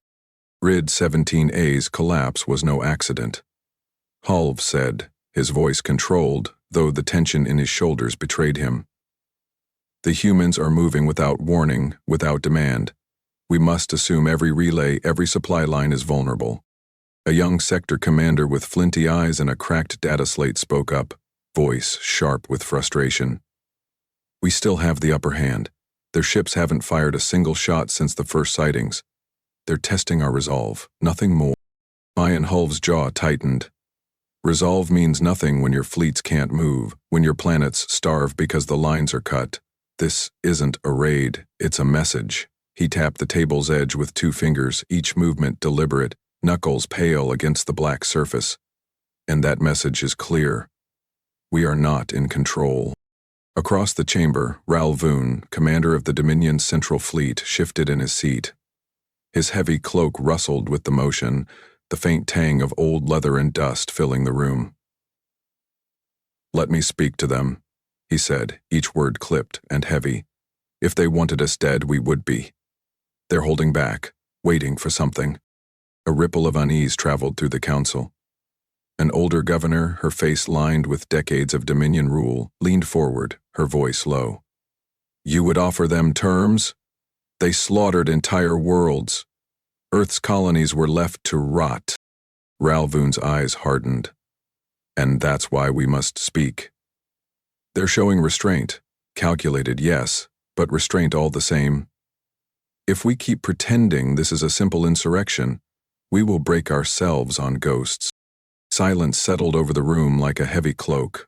Grid 17A's collapse was no accident. Hulve said, his voice controlled, though the tension in his shoulders betrayed him. The humans are moving without warning, without demand. We must assume every relay, every supply line is vulnerable. A young sector commander with flinty eyes and a cracked data slate spoke up, voice sharp with frustration. We still have the upper hand. Their ships haven't fired a single shot since the first sightings. They're testing our resolve, nothing more. Mayan Hulve's jaw tightened. Resolve means nothing when your fleets can't move, when your planets starve because the lines are cut. This isn't a raid, it's a message. He tapped the table's edge with 2 fingers, each movement deliberate, knuckles pale against the black surface. And that message is clear. We are not in control. Across the chamber, Ral Voon, commander of the Dominion's Central Fleet, shifted in his seat. His heavy cloak rustled with the motion, the faint tang of old leather and dust filling the room. Let me speak to them, he said, each word clipped and heavy. If they wanted us dead, we would be. They're holding back, waiting for something. A ripple of unease traveled through the council. An older governor, her face lined with decades of Dominion rule, leaned forward, her voice low. You would offer them terms? They slaughtered entire worlds. Earth's colonies were left to rot. Ral Voon's eyes hardened. And that's why we must speak. They're showing restraint. Calculated, yes, but restraint all the same. If we keep pretending this is a simple insurrection, we will break ourselves on ghosts. Silence settled over the room like a heavy cloak.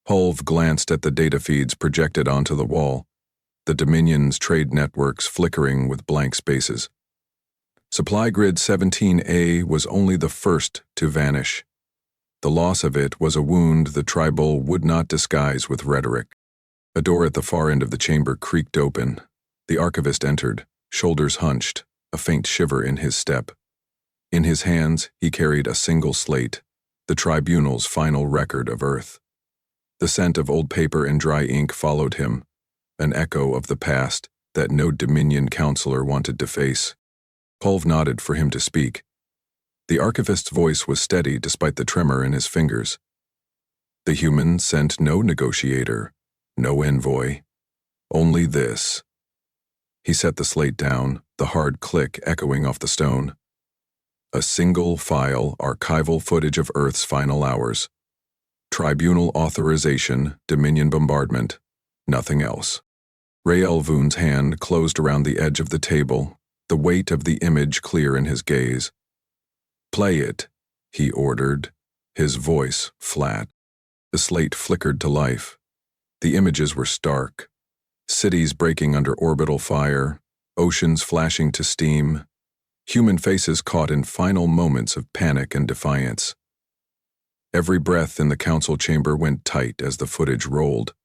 Hulve glanced at the data feeds projected onto the wall, the Dominion's trade networks flickering with blank spaces. Supply Grid 17A was only the first to vanish. The loss of it was a wound the tribal would not disguise with rhetoric. A door at the far end of the chamber creaked open. The archivist entered, shoulders hunched, a faint shiver in his step. In his hands, he carried a single slate, the tribunal's final record of Earth. The scent of old paper and dry ink followed him, an echo of the past that no Dominion counselor wanted to face. Hulve nodded for him to speak. The archivist's voice was steady despite the tremor in his fingers. The human sent no negotiator, no envoy, only this. He set the slate down, the hard click echoing off the stone. A single file archival footage of Earth's final hours. Tribunal authorization, Dominion bombardment, nothing else. Rael Voon's hand closed around the edge of the table, the weight of the image clear in his gaze. Play it, he ordered, his voice flat. The slate flickered to life. The images were stark. Cities breaking under orbital fire, oceans flashing to steam, human faces caught in final moments of panic and defiance. Every breath in the council chamber went tight as the footage rolled,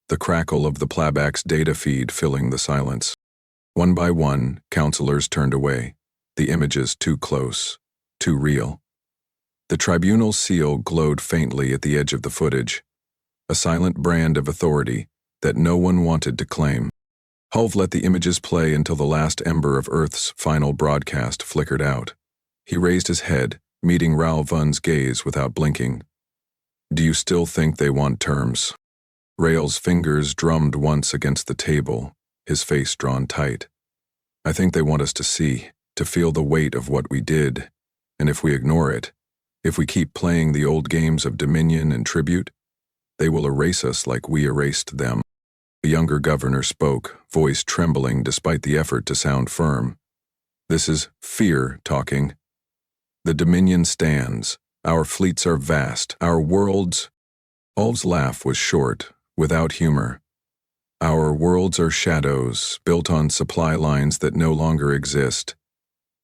the crackle of the Plabax data feed filling the silence. One by one, counselors turned away, the images too close, too real. The tribunal's seal glowed faintly at the edge of the footage, a silent brand of authority that no one wanted to claim. Hulv let the images play until the last ember of Earth's final broadcast flickered out. He raised his head, meeting Raoul Vun's gaze without blinking. "Do you still think they want terms?" Rael's fingers drummed once against the table, his face drawn tight. "I think they want us to see, to feel the weight of what we did, and if we ignore it, if we keep playing the old games of dominion and tribute, they will erase us like we erased them." The younger governor spoke, voice trembling despite the effort to sound firm. "This is fear talking. The Dominion stands. Our fleets are vast. Our worlds—" Hulv's laugh was short, without humor. "Our worlds are shadows, built on supply lines that no longer exist.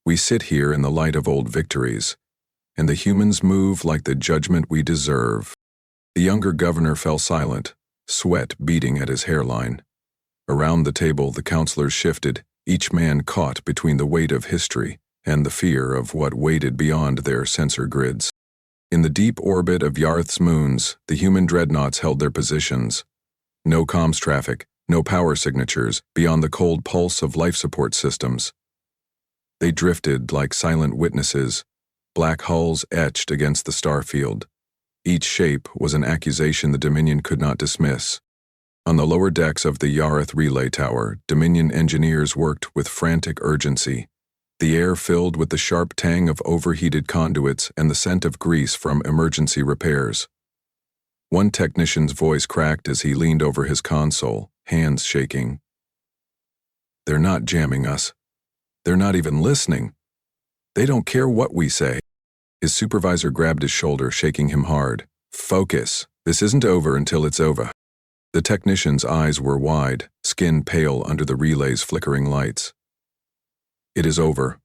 We sit here in the light of old victories, and the humans move like the judgment we deserve." The younger governor fell silent, sweat beating at his hairline. Around the table, the councillors shifted, each man caught between the weight of history and the fear of what waited beyond their sensor grids. In the deep orbit of Yarth's moons, the human dreadnoughts held their positions. No comms traffic, no power signatures, beyond the cold pulse of life support systems. They drifted like silent witnesses, black hulls etched against the starfield. Each shape was an accusation the Dominion could not dismiss. On the lower decks of the Yarth relay tower, Dominion engineers worked with frantic urgency. The air filled with the sharp tang of overheated conduits and the scent of grease from emergency repairs. One technician's voice cracked as he leaned over his console, hands shaking. "They're not jamming us. They're not even listening. They don't care what we say." His supervisor grabbed his shoulder, shaking him hard. "Focus. This isn't over until it's over." The technician's eyes were wide, skin pale under the relay's flickering lights. "It is over.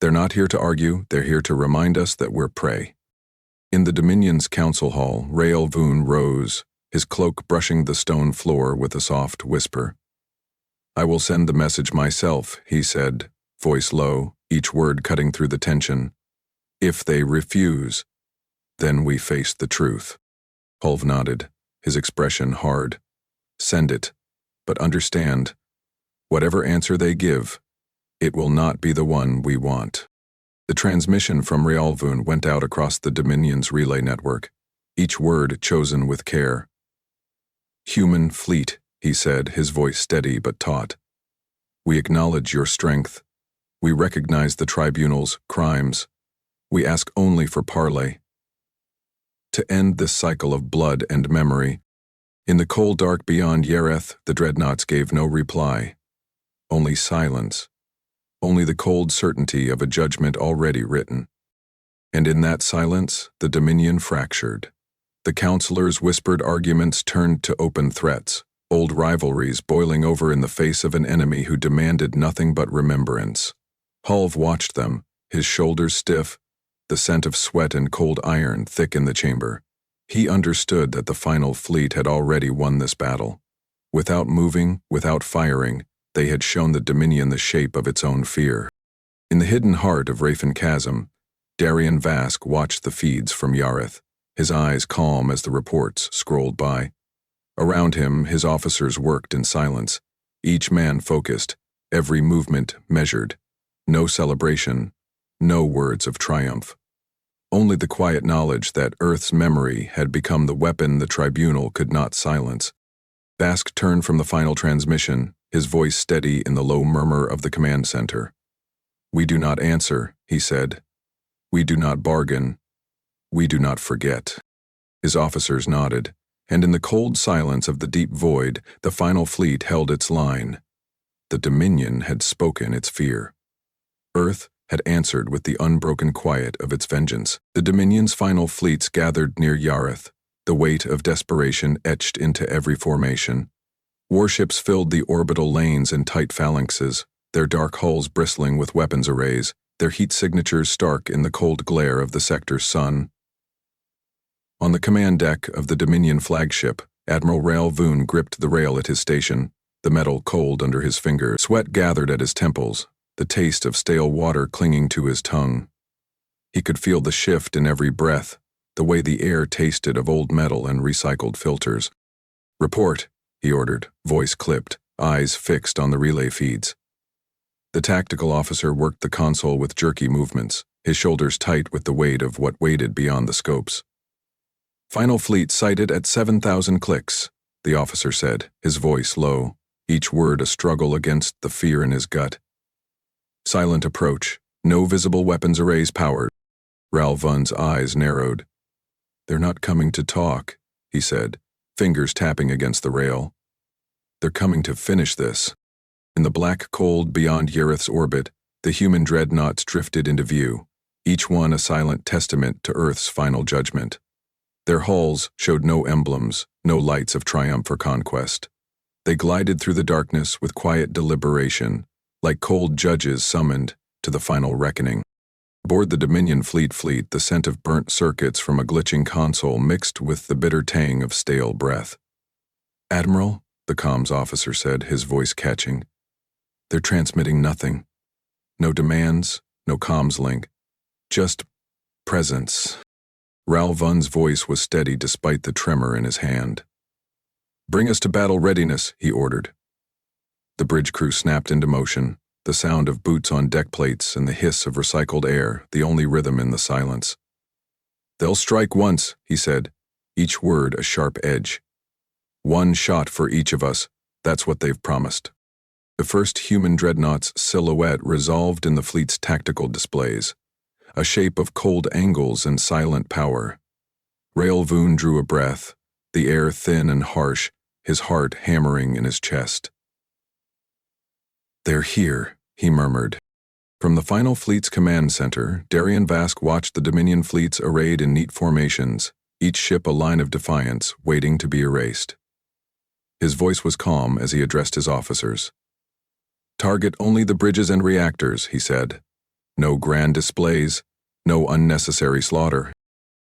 They're not here to argue, they're here to remind us that we're prey." In the Dominion's council hall, Raoul Vun rose, his cloak brushing the stone floor with a soft whisper. "I will send the message myself," he said, voice low, each word cutting through the tension. "If they refuse, then we face the truth." Hulv nodded, his expression hard. "Send it, but understand, whatever answer they give, it will not be the one we want." The transmission from Raoul Vun went out across the Dominion's relay network, each word chosen with care. "Human fleet," he said, his voice steady but taut. "We acknowledge your strength. We recognize the Tribunal's crimes. We ask only for parley. To end this cycle of blood and memory." In the cold dark beyond Yareth, the dreadnoughts gave no reply. Only silence. Only the cold certainty of a judgment already written. And in that silence, the Dominion fractured. The councillors' whispered arguments turned to open threats, old rivalries boiling over in the face of an enemy who demanded nothing but remembrance. Hulv watched them, his shoulders stiff, the scent of sweat and cold iron thick in the chamber. He understood that the final fleet had already won this battle. Without moving, without firing, they had shown the Dominion the shape of its own fear. In the hidden heart of Rafen Chasm, Darian Vask watched the feeds from Yareth, his eyes calm as the reports scrolled by. Around him, his officers worked in silence, each man focused, every movement measured. No celebration, no words of triumph. Only the quiet knowledge that Earth's memory had become the weapon the Tribunal could not silence. Vask turned from the final transmission, his voice steady in the low murmur of the command center. "We do not answer," he said. "We do not bargain. We do not forget." His officers nodded, and in the cold silence of the deep void, the final fleet held its line. The Dominion had spoken its fear. Earth had answered with the unbroken quiet of its vengeance. The Dominion's final fleets gathered near Yareth, the weight of desperation etched into every formation. Warships filled the orbital lanes in tight phalanxes, their dark hulls bristling with weapons arrays, their heat signatures stark in the cold glare of the sector's sun. On the command deck of the Dominion flagship, Admiral Raoul Vun gripped the rail at his station, the metal cold under his fingers. Sweat gathered at his temples, the taste of stale water clinging to his tongue. He could feel the shift in every breath, the way the air tasted of old metal and recycled filters. "Report," he ordered, voice clipped, eyes fixed on the relay feeds. The tactical officer worked the console with jerky movements, his shoulders tight with the weight of what waited beyond the scopes. "Final fleet sighted at 7,000 clicks," the officer said, his voice low, each word a struggle against the fear in his gut. "Silent approach, no visible weapons arrays powered." Ral Vun's eyes narrowed. "They're not coming to talk," he said, fingers tapping against the rail. "They're coming to finish this." In the black cold beyond Yareth's orbit, the human dreadnoughts drifted into view, each one a silent testament to Earth's final judgment. Their hulls showed no emblems, no lights of triumph or conquest. They glided through the darkness with quiet deliberation, like cold judges summoned to the final reckoning. Aboard the Dominion fleet, the scent of burnt circuits from a glitching console mixed with the bitter tang of stale breath. "Admiral," the comms officer said, his voice catching. "They're transmitting nothing. No demands, no comms link. Just presence." Ral Vun's voice was steady despite the tremor in his hand. "Bring us to battle readiness," he ordered. The bridge crew snapped into motion, the sound of boots on deck plates and the hiss of recycled air the only rhythm in the silence. "They'll strike once," he said, each word a sharp edge. "One shot for each of us, that's what they've promised." The first human dreadnought's silhouette resolved in the fleet's tactical displays, a shape of cold angles and silent power. Rael Vun drew a breath, the air thin and harsh, his heart hammering in his chest. "They're here," he murmured. From the final fleet's command center, Darian Vask watched the Dominion fleets arrayed in neat formations, each ship a line of defiance waiting to be erased. His voice was calm as he addressed his officers. "Target only the bridges and reactors," he said. "No grand displays, no unnecessary slaughter."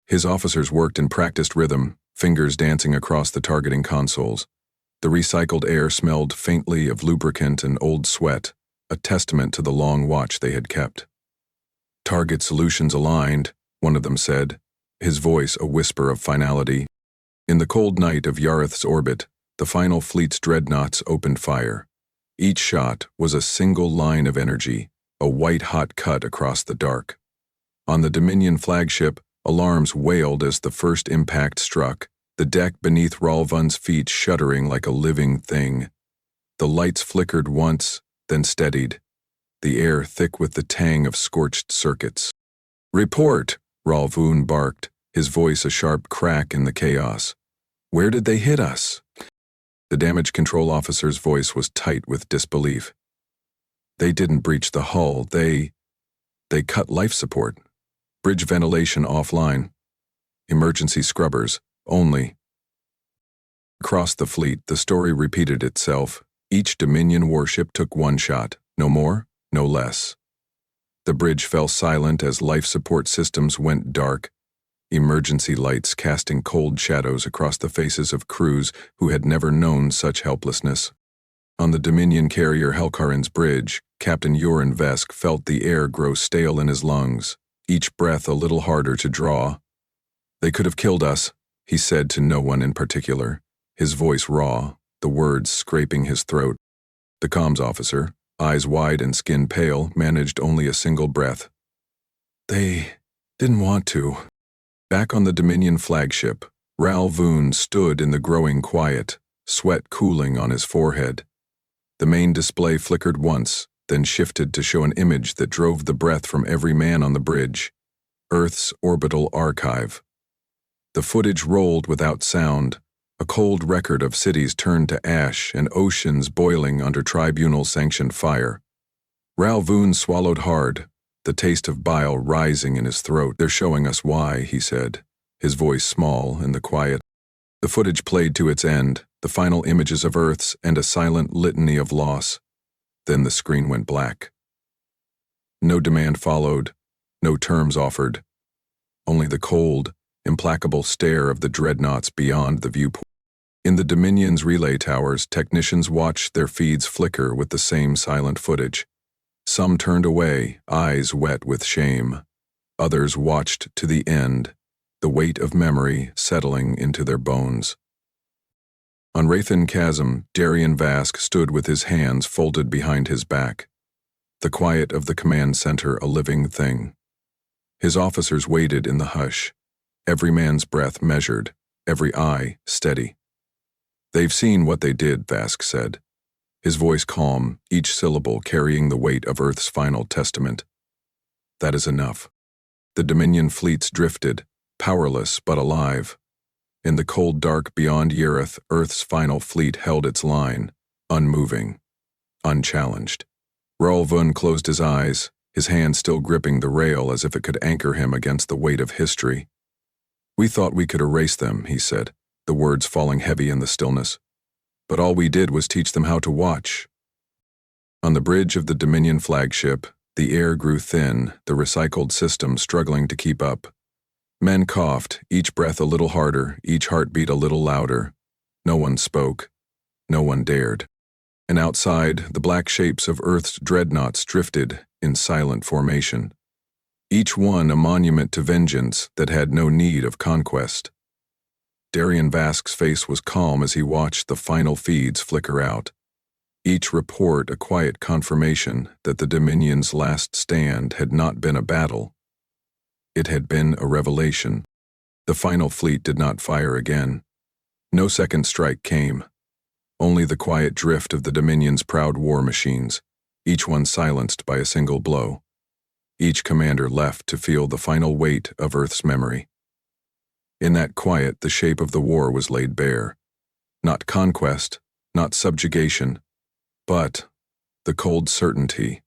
His officers worked in practiced rhythm, fingers dancing across the targeting consoles. The recycled air smelled faintly of lubricant and old sweat, a testament to the long watch they had kept. "Target solutions aligned," one of them said, his voice a whisper of finality. In the cold night of Yareth's orbit, the final fleet's dreadnoughts opened fire. Each shot was a single line of energy, a white-hot cut across the dark. On the Dominion flagship, alarms wailed as the first impact struck, the deck beneath Ral Vun's feet shuddering like a living thing. The lights flickered once, then steadied, the air thick with the tang of scorched circuits. "Report!" Ral Vun barked, his voice a sharp crack in the chaos. "Where did they hit us?" The damage control officer's voice was tight with disbelief. "They didn't breach the hull, they cut life support. Bridge ventilation offline. Emergency scrubbers, only." Across the fleet, the story repeated itself. Each Dominion warship took one shot, no more, no less. The bridge fell silent as life support systems went dark, emergency lights casting cold shadows across the faces of crews who had never known such helplessness. On the Dominion carrier Helkarin's bridge, Captain Joran Vesk felt the air grow stale in his lungs, each breath a little harder to draw. "They could have killed us," he said to no one in particular, his voice raw, the words scraping his throat. The comms officer, eyes wide and skin pale, managed only a single breath. "They didn't want to." Back on the Dominion flagship, Ral Vun stood in the growing quiet, sweat cooling on his forehead. The main display flickered once, then shifted to show an image that drove the breath from every man on the bridge. Earth's orbital archive. The footage rolled without sound, a cold record of cities turned to ash and oceans boiling under tribunal-sanctioned fire. Ral Vun swallowed hard, the taste of bile rising in his throat. "They're showing us why," he said, his voice small in the quiet. The footage played to its end, the final images of Earth's and a silent litany of loss. Then the screen went black. No demand followed, no terms offered. Only the cold, implacable stare of the dreadnoughts beyond the viewport. In the Dominion's relay towers, technicians watched their feeds flicker with the same silent footage. Some turned away, eyes wet with shame. Others watched to the end, the weight of memory settling into their bones. On Rathan Chasm, Darian Vask stood with his hands folded behind his back, the quiet of the command center a living thing. His officers waited in the hush, every man's breath measured, every eye steady. "They've seen what they did," Vask said, his voice calm, each syllable carrying the weight of Earth's final testament. "That is enough." The Dominion fleets drifted, powerless but alive. In the cold dark beyond Yareth, Earth's final fleet held its line, unmoving, unchallenged. Raoul Vun closed his eyes, his hand still gripping the rail as if it could anchor him against the weight of history. "We thought we could erase them," he said, the words falling heavy in the stillness. "But all we did was teach them how to watch." On the bridge of the Dominion flagship, the air grew thin, the recycled system struggling to keep up. Men coughed, each breath a little harder, each heartbeat a little louder. No one spoke. No one dared. And outside, the black shapes of Earth's dreadnoughts drifted in silent formation, each one a monument to vengeance that had no need of conquest. Darian Vask's face was calm as he watched the final feeds flicker out, each report a quiet confirmation that the Dominion's last stand had not been a battle. It had been a revelation. The final fleet did not fire again. No second strike came. Only the quiet drift of the Dominion's proud war machines, each one silenced by a single blow. Each commander left to feel the final weight of Earth's memory. In that quiet, the shape of the war was laid bare. Not conquest, not subjugation, but the cold certainty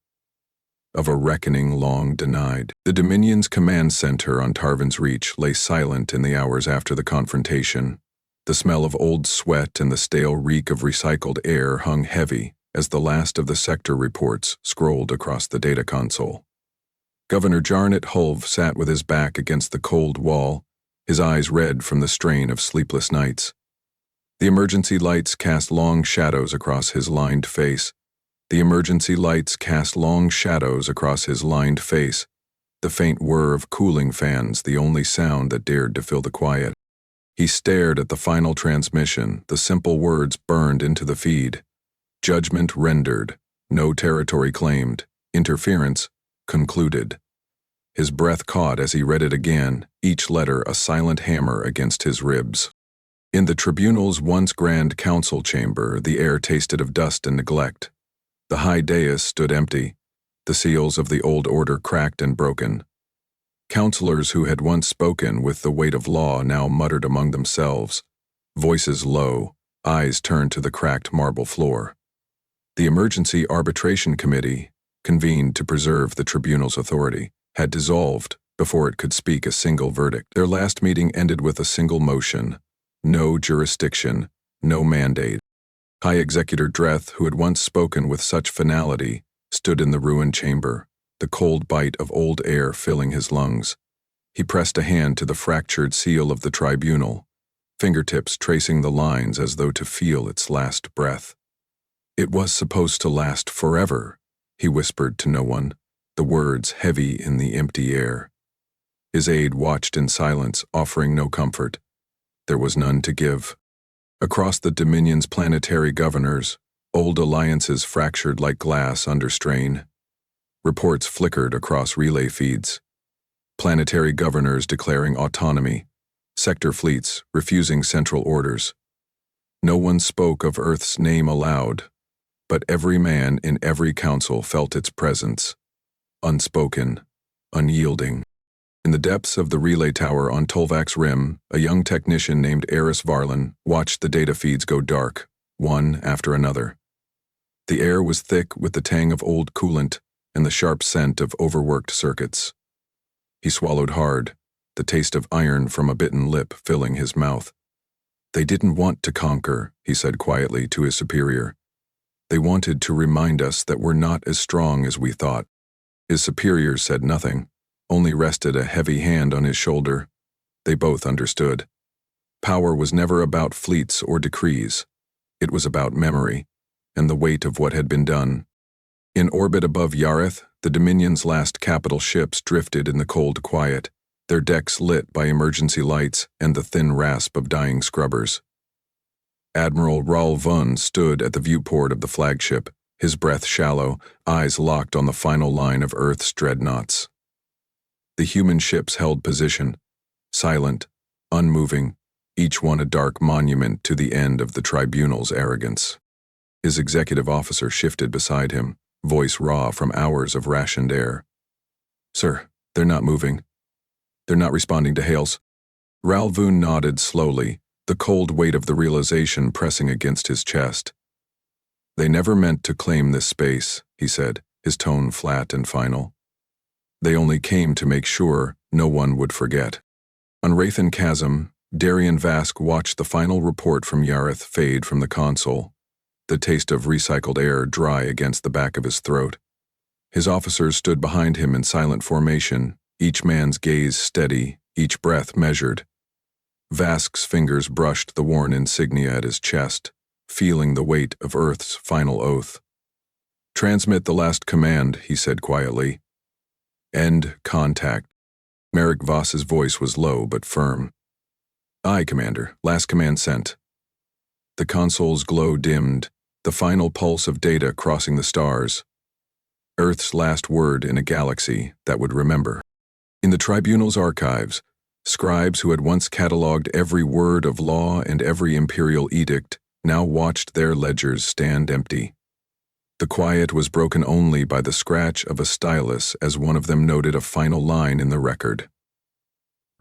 of a reckoning long denied. The Dominion's command center on Tarvan's Reach lay silent in the hours after the confrontation. The smell of old sweat and the stale reek of recycled air hung heavy as the last of the sector reports scrolled across the data console. Governor Jarnett Hulve sat with his back against the cold wall, his eyes red from the strain of sleepless nights. The emergency lights cast long shadows across his lined face. The emergency lights cast long shadows across his lined face, the faint whir of cooling fans the only sound that dared to fill the quiet. He stared at the final transmission, the simple words burned into the feed. Judgment rendered, no territory claimed, interference concluded. His breath caught as he read it again, each letter a silent hammer against his ribs. In the tribunal's once grand council chamber, the air tasted of dust and neglect. The high dais stood empty, the seals of the old order cracked and broken. Counselors who had once spoken with the weight of law now muttered among themselves, voices low, eyes turned to the cracked marble floor. The Emergency Arbitration Committee, convened to preserve the tribunal's authority, had dissolved before it could speak a single verdict. Their last meeting ended with a single motion: no jurisdiction, no mandate. High Executor Dreth, who had once spoken with such finality, stood in the ruined chamber, the cold bite of old air filling his lungs. He pressed a hand to the fractured seal of the tribunal, fingertips tracing the lines as though to feel its last breath. "It was supposed to last forever," he whispered to no one, the words heavy in the empty air. His aide watched in silence, offering no comfort. There was none to give. Across the Dominion's planetary governors, old alliances fractured like glass under strain. Reports flickered across relay feeds. Planetary governors declaring autonomy, sector fleets refusing central orders. No one spoke of Earth's name aloud, but every man in every council felt its presence, unspoken, unyielding. In the depths of the relay tower on Tolvac's rim, a young technician named Eris Varlin watched the data feeds go dark, one after another. The air was thick with the tang of old coolant and the sharp scent of overworked circuits. He swallowed hard, the taste of iron from a bitten lip filling his mouth. "They didn't want to conquer," he said quietly to his superior. "They wanted to remind us that we're not as strong as we thought." His superior said nothing, only rested a heavy hand on his shoulder. They both understood. Power was never about fleets or decrees. It was about memory, and the weight of what had been done. In orbit above Yareth, the Dominion's last capital ships drifted in the cold quiet, their decks lit by emergency lights and the thin rasp of dying scrubbers. Admiral Raoul Vun stood at the viewport of the flagship, his breath shallow, eyes locked on the final line of Earth's dreadnoughts. The human ships held position, silent, unmoving, each one a dark monument to the end of the tribunal's arrogance. His executive officer shifted beside him, voice raw from hours of rationed air. "Sir, they're not moving. They're not responding to hails." Raoul Vun nodded slowly, the cold weight of the realization pressing against his chest. "They never meant to claim this space," he said, his tone flat and final. "They only came to make sure no one would forget." On Wraithen Chasm, Darian Vask watched the final report from Yareth fade from the console, the taste of recycled air dry against the back of his throat. His officers stood behind him in silent formation, each man's gaze steady, each breath measured. Vask's fingers brushed the worn insignia at his chest, feeling the weight of Earth's final oath. "Transmit the last command," he said quietly. "End contact." Merrick Voss's voice was low but firm. "Aye, Commander. Last command sent." The console's glow dimmed, the final pulse of data crossing the stars. Earth's last word in a galaxy that would remember. In the tribunal's archives, scribes who had once catalogued every word of law and every imperial edict now watched their ledgers stand empty. The quiet was broken only by the scratch of a stylus as one of them noted a final line in the record.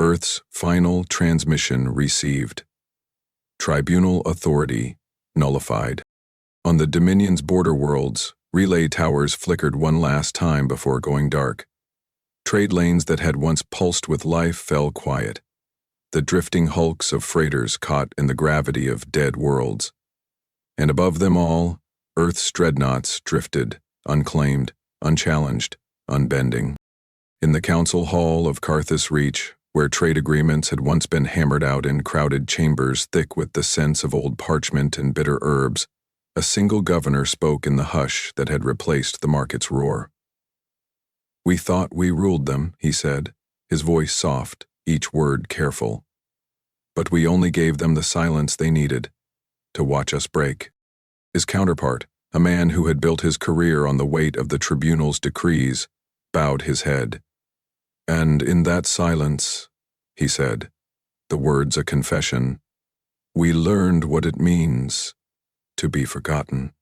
Earth's final transmission received. Tribunal authority nullified. On the Dominion's border worlds, relay towers flickered one last time before going dark. Trade lanes that had once pulsed with life fell quiet. The drifting hulks of freighters caught in the gravity of dead worlds. And above them all, Earth's dreadnoughts drifted, unclaimed, unchallenged, unbending. In the council hall of Carthus Reach, where trade agreements had once been hammered out in crowded chambers thick with the scents of old parchment and bitter herbs, a single governor spoke in the hush that had replaced the market's roar. "We thought we ruled them," he said, his voice soft, each word careful. "But we only gave them the silence they needed to watch us break." His counterpart, a man who had built his career on the weight of the tribunal's decrees, bowed his head. "And in that silence," he said, the words a confession, "we learned what it means to be forgotten."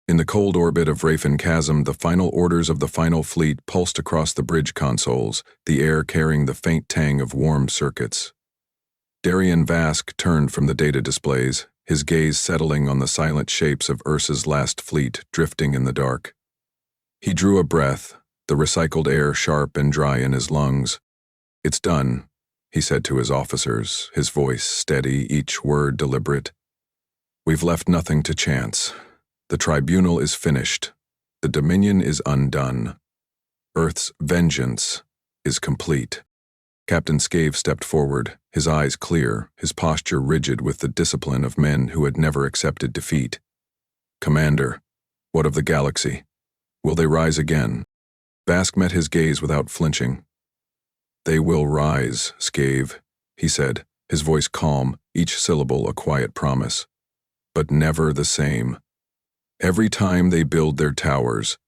In the cold orbit of Wraithen Chasm, the final orders of the final fleet pulsed across the bridge consoles, the air carrying the faint tang of warm circuits. Darian Vask turned from the data displays, his gaze settling on the silent shapes of Ursa's last fleet drifting in the dark. He drew a breath, the recycled air sharp and dry in his lungs. "It's done," he said to his officers, his voice steady, each word deliberate. "We've left nothing to chance. The tribunal is finished. The Dominion is undone. Earth's vengeance is complete." Captain Scave stepped forward, his eyes clear, his posture rigid with the discipline of men who had never accepted defeat. "Commander, what of the galaxy? Will they rise again?" Vask met his gaze without flinching. "They will rise, Scave," he said, his voice calm, each syllable a quiet promise. "But never the same. Every time they build their towers,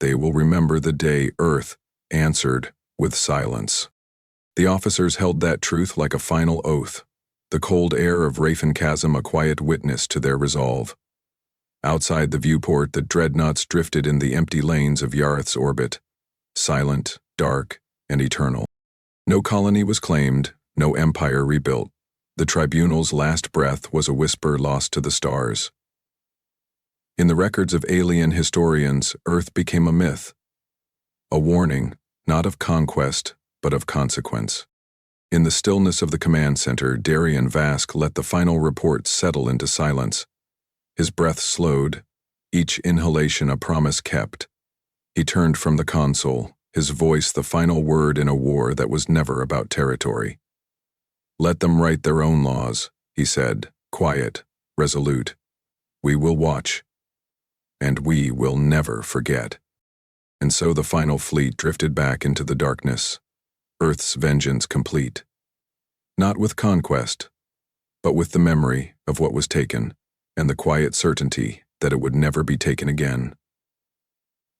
they will remember the day Earth answered with silence." The officers held that truth like a final oath, the cold air of Wraithen Chasm a quiet witness to their resolve. Outside the viewport, the dreadnoughts drifted in the empty lanes of Yareth's orbit, silent, dark, and eternal. No colony was claimed, no empire rebuilt. The tribunal's last breath was a whisper lost to the stars. In the records of alien historians, Earth became a myth, a warning, not of conquest, but of consequence. In the stillness of the command center, Darian Vask let the final report settle into silence. His breath slowed, each inhalation a promise kept. He turned from the console, his voice the final word in a war that was never about territory. "Let them write their own laws," he said, quiet, resolute. "We will watch, and we will never forget." And so the final fleet drifted back into the darkness, Earth's vengeance complete. Not with conquest, but with the memory of what was taken and the quiet certainty that it would never be taken again.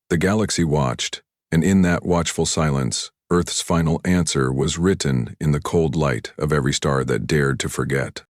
The galaxy watched, and in that watchful silence, Earth's final answer was written in the cold light of every star that dared to forget.